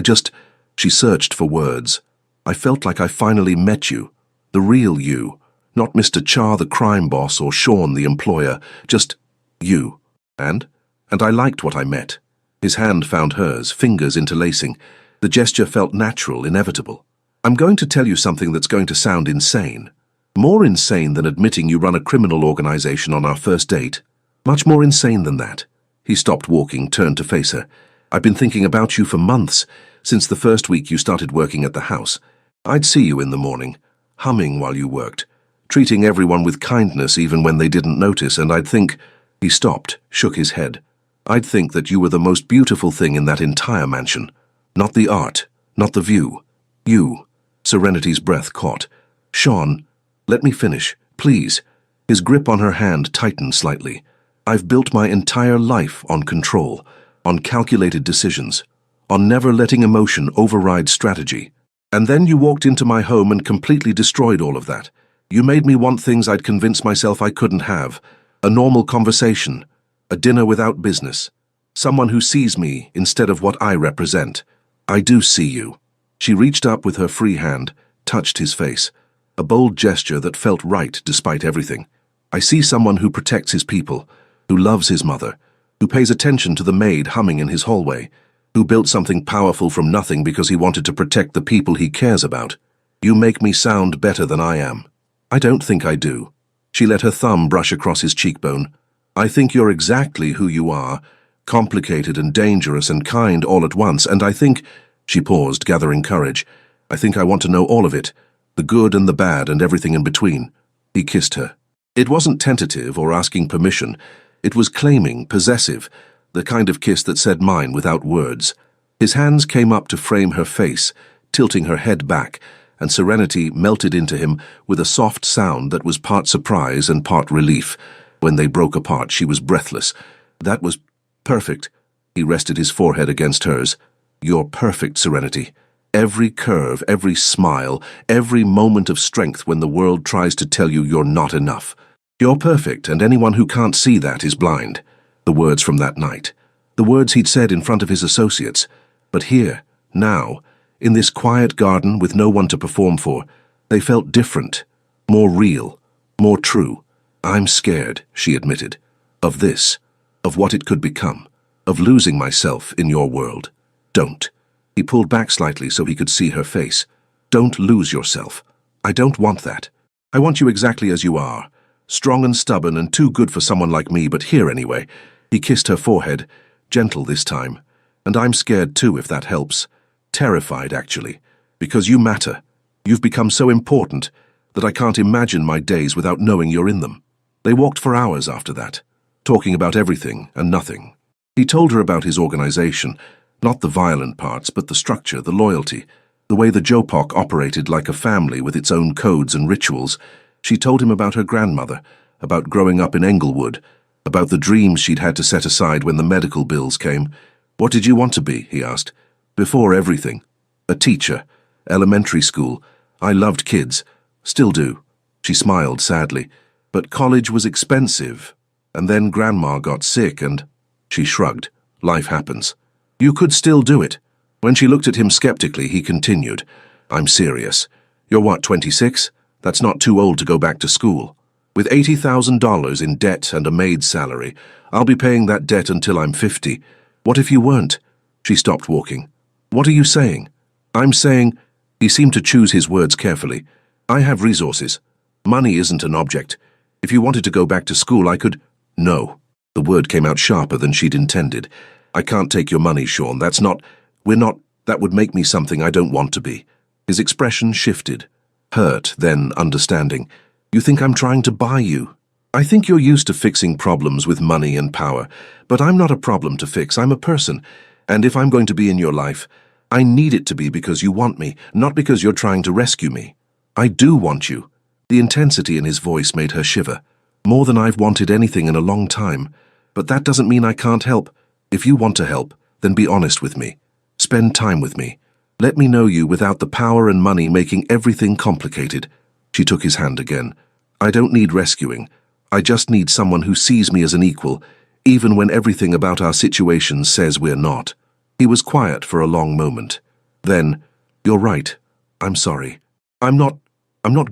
She searched for words. I felt like I finally met you. The real you. Not Mr. Char, the crime boss, or Sean, the employer. Just you. And I liked what I met. His hand found hers, fingers interlacing. The gesture felt natural, inevitable. I'm going to tell you something that's going to sound insane. More insane than admitting you run a criminal organization on our first date. Much more insane than that. He stopped walking, turned to face her. I've been thinking about you for months, since the first week you started working at the house. I'd see you in the morning, humming while you worked, treating everyone with kindness even when they didn't notice, and I'd think... He stopped, shook his head. I'd think that you were the most beautiful thing in that entire mansion. Not the art, not the view. You. Serenity's breath caught. Sean, let me finish, please. His grip on her hand tightened slightly. I've built my entire life on control, on calculated decisions, on never letting emotion override strategy. And then you walked into my home and completely destroyed all of that. You made me want things I'd convinced myself I couldn't have. A normal conversation, a dinner without business, someone who sees me instead of what I represent. I do see you. She reached up with her free hand, touched his face, a bold gesture that felt right despite everything. I see someone who protects his people, who loves his mother, who pays attention to the maid humming in his hallway, who built something powerful from nothing because he wanted to protect the people he cares about. You make me sound better than I am. I don't think I do. She let her thumb brush across his cheekbone. I think you're exactly who you are, complicated and dangerous and kind all at once, and I think... She paused, gathering courage. I think I want to know all of it, the good and the bad and everything in between. He kissed her. It wasn't tentative or asking permission. It was claiming, possessive, the kind of kiss that said mine without words. His hands came up to frame her face, tilting her head back, and Serenity melted into him with a soft sound that was part surprise and part relief. When they broke apart, she was breathless. That was perfect. He rested his forehead against hers. You're perfect, Serenity. Every curve, every smile, every moment of strength when the world tries to tell you you're not enough. You're perfect, and anyone who can't see that is blind. The words from that night. The words he'd said in front of his associates. But here, now, in this quiet garden with no one to perform for, they felt different, more real, more true. I'm scared, she admitted, of this, of what it could become, of losing myself in your world. Don't. He pulled back slightly so he could see her face. Don't lose yourself. I don't want that. I want you exactly as you are, strong and stubborn and too good for someone like me, but here anyway. He kissed her forehead, gentle this time. And I'm scared too, if that helps. Terrified, actually, because you matter. You've become so important that I can't imagine my days without knowing you're in them. They walked for hours after that, talking about everything and nothing. He told her about his organization, not the violent parts, but the structure, the loyalty, the way the Jopok operated like a family with its own codes and rituals. She told him about her grandmother, about growing up in Englewood, about the dreams she'd had to set aside when the medical bills came. What did you want to be? He asked. Before everything. A teacher. Elementary school. I loved kids. Still do. She smiled sadly. But college was expensive. And then Grandma got sick and... She shrugged. Life happens. You could still do it. When she looked at him skeptically, he continued. I'm serious. You're what, 26? That's not too old to go back to school. With $80,000 in debt and a maid's salary, I'll be paying that debt until I'm 50. What if you weren't? She stopped walking. What are you saying? I'm saying... He seemed to choose his words carefully. I have resources. Money isn't an object. If you wanted to go back to school, I could... No. The word came out sharper than she'd intended. I can't take your money, Sean. That's not... We're not... That would make me something I don't want to be. His expression shifted. Hurt, then understanding. You think I'm trying to buy you? I think you're used to fixing problems with money and power, but I'm not a problem to fix, I'm a person. And if I'm going to be in your life, I need it to be because you want me, not because you're trying to rescue me. I do want you. The intensity in his voice made her shiver. More than I've wanted anything in a long time. But that doesn't mean I can't help. If you want to help, then be honest with me. Spend time with me. Let me know you without the power and money making everything complicated. She took his hand again. I don't need rescuing. I just need someone who sees me as an equal, even when everything about our situation says we're not. He was quiet for a long moment. Then, you're right. I'm sorry. I'm not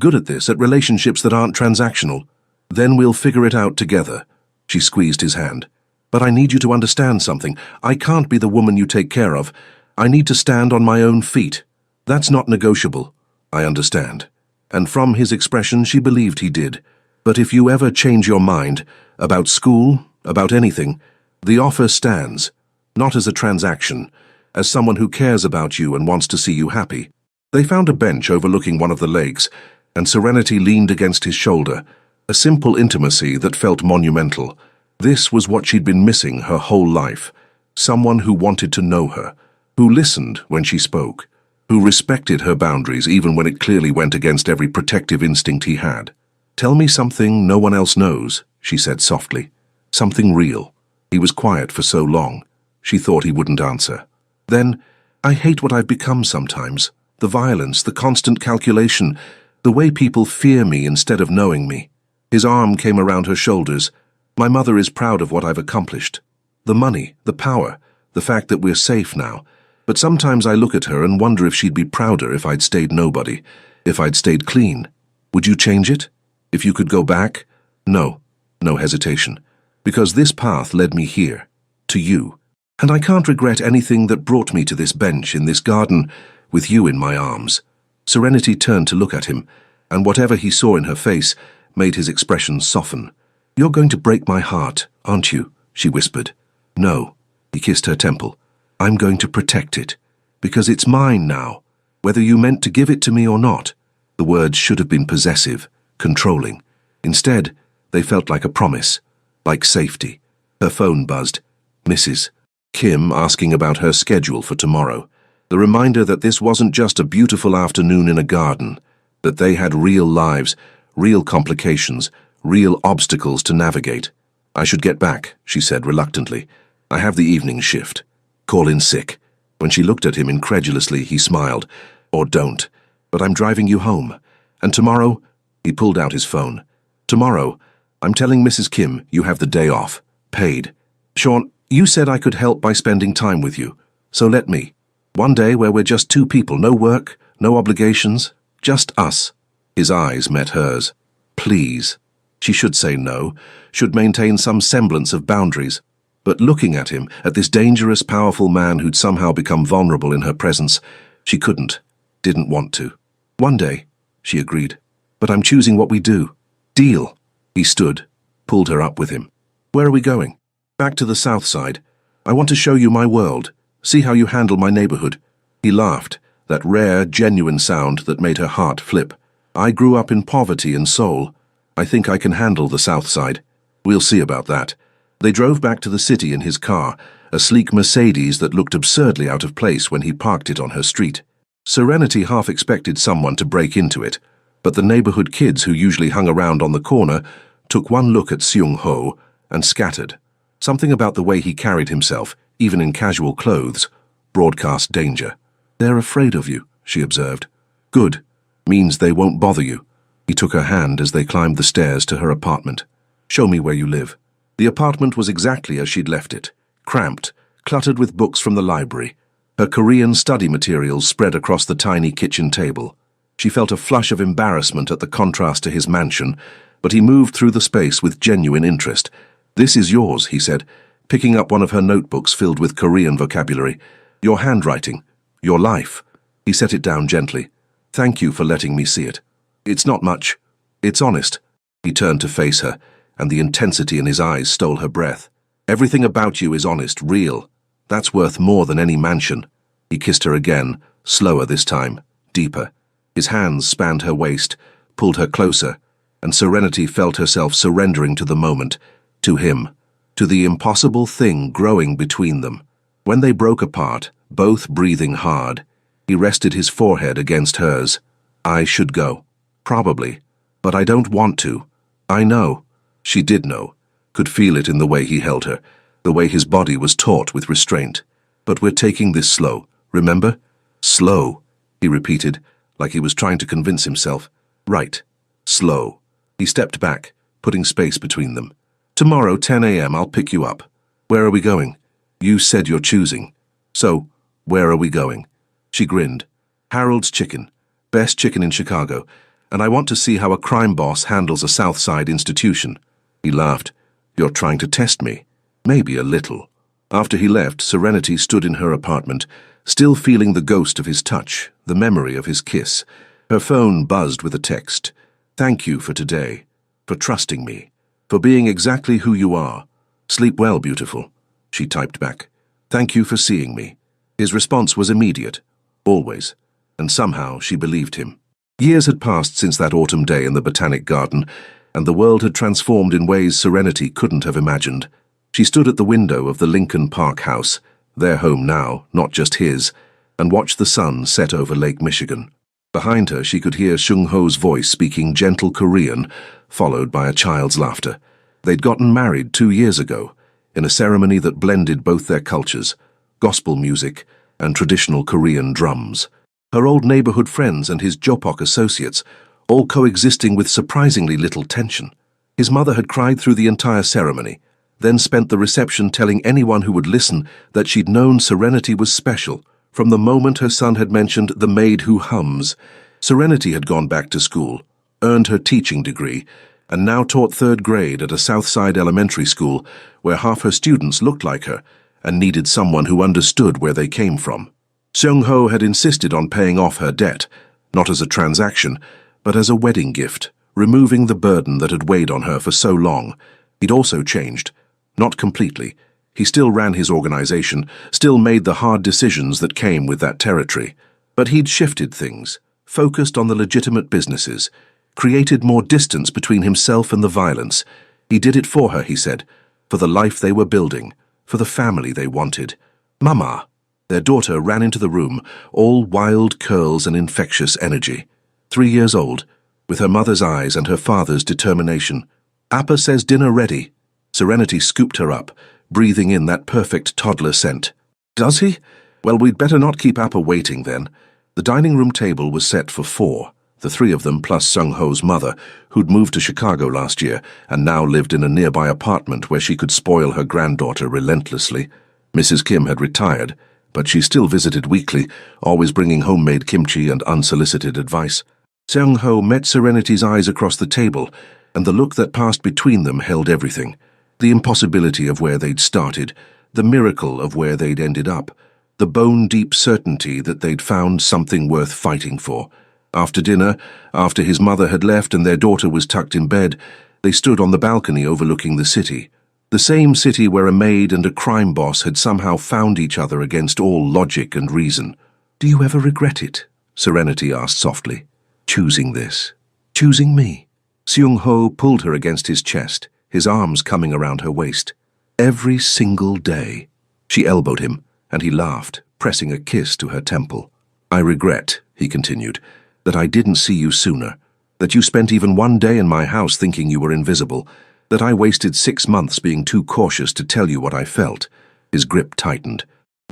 good at this, at relationships that aren't transactional. Then we'll figure it out together. She squeezed his hand. But I need you to understand something. I can't be the woman you take care of. I need to stand on my own feet. That's not negotiable. I understand. And from his expression, she believed he did. But if you ever change your mind, about school, about anything, the offer stands, not as a transaction, as someone who cares about you and wants to see you happy. They found a bench overlooking one of the lakes, and Serenity leaned against his shoulder, a simple intimacy that felt monumental. This was what she'd been missing her whole life, someone who wanted to know her, who listened when she spoke, who respected her boundaries even when it clearly went against every protective instinct he had. Tell me something no one else knows, she said softly. Something real. He was quiet for so long. She thought he wouldn't answer. Then, I hate what I've become sometimes. The violence, the constant calculation, the way people fear me instead of knowing me. His arm came around her shoulders. My mother is proud of what I've accomplished. The money, the power, the fact that we're safe now. But sometimes I look at her and wonder if she'd be prouder if I'd stayed nobody, if I'd stayed clean. Would you change it? If you could go back? No. No hesitation. Because this path led me here. To you. And I can't regret anything that brought me to this bench in this garden with you in my arms. Serenity turned to look at him, and whatever he saw in her face made his expression soften. You're going to break my heart, aren't you? She whispered. No. He kissed her temple. I'm going to protect it. Because it's mine now. Whether you meant to give it to me or not. The words should have been possessive, controlling. Instead, they felt like a promise, like safety. Her phone buzzed. Mrs. Kim asking about her schedule for tomorrow. The reminder that this wasn't just a beautiful afternoon in a garden, that they had real lives, real complications, real obstacles to navigate. I should get back, she said reluctantly. I have the evening shift. Call in sick. When she looked at him incredulously, he smiled. Or don't. But I'm driving you home. And tomorrow, he pulled out his phone. Tomorrow, I'm telling Mrs. Kim you have the day off. Paid. Sean, you said I could help by spending time with you. So let me. One day where we're just two people, no work, no obligations, just us. His eyes met hers. Please. She should say no, should maintain some semblance of boundaries. But looking at him, at this dangerous, powerful man who'd somehow become vulnerable in her presence, she couldn't, didn't want to. One day, she agreed. But I'm choosing what we do. Deal. He stood, pulled her up with him. Where are we going? Back to the south side. I want to show you my world. See how you handle my neighborhood. He laughed, that rare, genuine sound that made her heart flip. I grew up in poverty and soul. I think I can handle the south side. We'll see about that. They drove back to the city in his car, a sleek Mercedes that looked absurdly out of place when he parked it on her street. Serenity half expected someone to break into it, but the neighborhood kids who usually hung around on the corner took one look at Seung-ho and scattered. Something about the way he carried himself, even in casual clothes, broadcast danger. They're afraid of you, she observed. Good. Means they won't bother you. He took her hand as they climbed the stairs to her apartment. Show me where you live. The apartment was exactly as she'd left it, cramped, cluttered with books from the library. Her Korean study materials spread across the tiny kitchen table. She felt a flush of embarrassment at the contrast to his mansion, but he moved through the space with genuine interest. This is yours, he said, picking up one of her notebooks filled with Korean vocabulary. Your handwriting. Your life. He set it down gently. Thank you for letting me see it. It's not much. It's honest. He turned to face her, and the intensity in his eyes stole her breath. Everything about you is honest, real. That's worth more than any mansion. He kissed her again, slower this time, deeper. His hands spanned her waist, pulled her closer. and Serenity felt herself surrendering to the moment, to him, to the impossible thing growing between them. When they broke apart, both breathing hard, he rested his forehead against hers. I should go. Probably. But I don't want to. I know. She did know. Could feel it in the way he held her, the way his body was taut with restraint. But we're taking this slow, remember? Slow, he repeated, like he was trying to convince himself. Right. Slow. He stepped back, putting space between them. Tomorrow, 10 a.m., I'll pick you up. Where are we going? You said you're choosing. So, where are we going? She grinned. Harold's Chicken. Best chicken in Chicago. And I want to see how a crime boss handles a South Side institution. He laughed. You're trying to test me. Maybe a little. After he left, Serenity stood in her apartment, still feeling the ghost of his touch, the memory of his kiss. Her phone buzzed with a text. Thank you for today, for trusting me, for being exactly who you are. Sleep well, beautiful, she typed back. Thank you for seeing me. His response was immediate, always, and somehow she believed him. Years had passed since that autumn day in the Botanic Garden, and the world had transformed in ways Serenity couldn't have imagined. She stood at the window of the Lincoln Park house, their home now, not just his, and watched the sun set over Lake Michigan. Behind her, she could hear Seung-ho's voice speaking gentle Korean, followed by a child's laughter. They'd gotten married 2 years ago, in a ceremony that blended both their cultures, gospel music and traditional Korean drums. Her old neighborhood friends and his Jopok associates, all coexisting with surprisingly little tension. His mother had cried through the entire ceremony, then spent the reception telling anyone who would listen that she'd known Serenity was special from the moment her son had mentioned the maid who hums. Serenity had gone back to school, earned her teaching degree, and now taught 3rd grade at a Southside elementary school where half her students looked like her and needed someone who understood where they came from. Seung-ho had insisted on paying off her debt, not as a transaction, but as a wedding gift, removing the burden that had weighed on her for so long. He'd also changed. Not completely. He still ran his organization, still made the hard decisions that came with that territory. But he'd shifted things, focused on the legitimate businesses, created more distance between himself and the violence. He did it for her, he said, for the life they were building, for the family they wanted. Mama! Their daughter ran into the room, all wild curls and infectious energy. 3 years old, with her mother's eyes and her father's determination. Appa says dinner ready. Serenity scooped her up, breathing in that perfect toddler scent. Does he? Well, we'd better not keep Appa waiting then. The dining room table was set for 4, the 3 of them plus Seung-ho's mother, who'd moved to Chicago last year and now lived in a nearby apartment where she could spoil her granddaughter relentlessly. Mrs. Kim had retired, but she still visited weekly, always bringing homemade kimchi and unsolicited advice. Seung-ho met Serenity's eyes across the table, and the look that passed between them held everything. The impossibility of where they'd started, the miracle of where they'd ended up, the bone-deep certainty that they'd found something worth fighting for. After dinner, after his mother had left and their daughter was tucked in bed, they stood on the balcony overlooking the city. The same city where a maid and a crime boss had somehow found each other against all logic and reason. Do you ever regret it? Serenity asked softly. Choosing this. Choosing me. Seung-ho pulled her against his chest, his arms coming around her waist. Every single day. She elbowed him, and he laughed, pressing a kiss to her temple. I regret, he continued, that I didn't see you sooner, that you spent even 1 day in my house thinking you were invisible, that I wasted 6 months being too cautious to tell you what I felt. His grip tightened.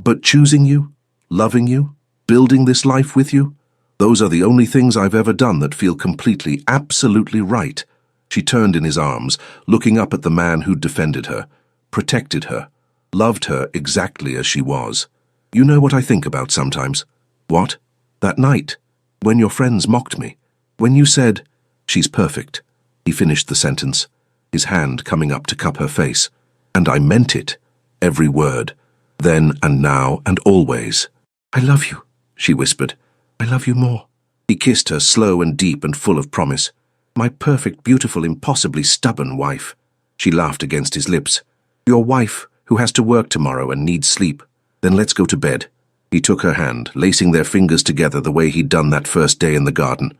But choosing you, loving you, building this life with you, those are the only things I've ever done that feel completely, absolutely right. She turned in his arms, looking up at the man who'd defended her, protected her, loved her exactly as she was. You know what I think about sometimes? What? That night, when your friends mocked me, when you said, she's perfect. He finished the sentence, his hand coming up to cup her face. And I meant it, every word, then and now and always. I love you, she whispered. I love you more. He kissed her, slow and deep and full of promise. My perfect, beautiful, impossibly stubborn wife. She laughed against his lips. Your wife, who has to work tomorrow and needs sleep. Then let's go to bed. He took her hand, lacing their fingers together the way he'd done that first day in the garden.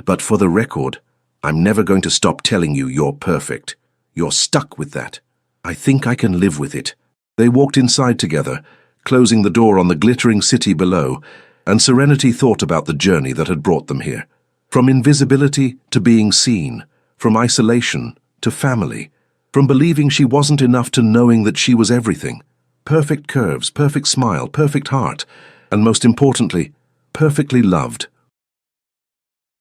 But for the record, I'm never going to stop telling you you're perfect. You're stuck with that. I think I can live with it. They walked inside together, closing the door on the glittering city below, and Serenity thought about the journey that had brought them here. From invisibility to being seen, from isolation to family, from believing she wasn't enough to knowing that she was everything. Perfect curves, perfect smile, perfect heart, and most importantly, perfectly loved.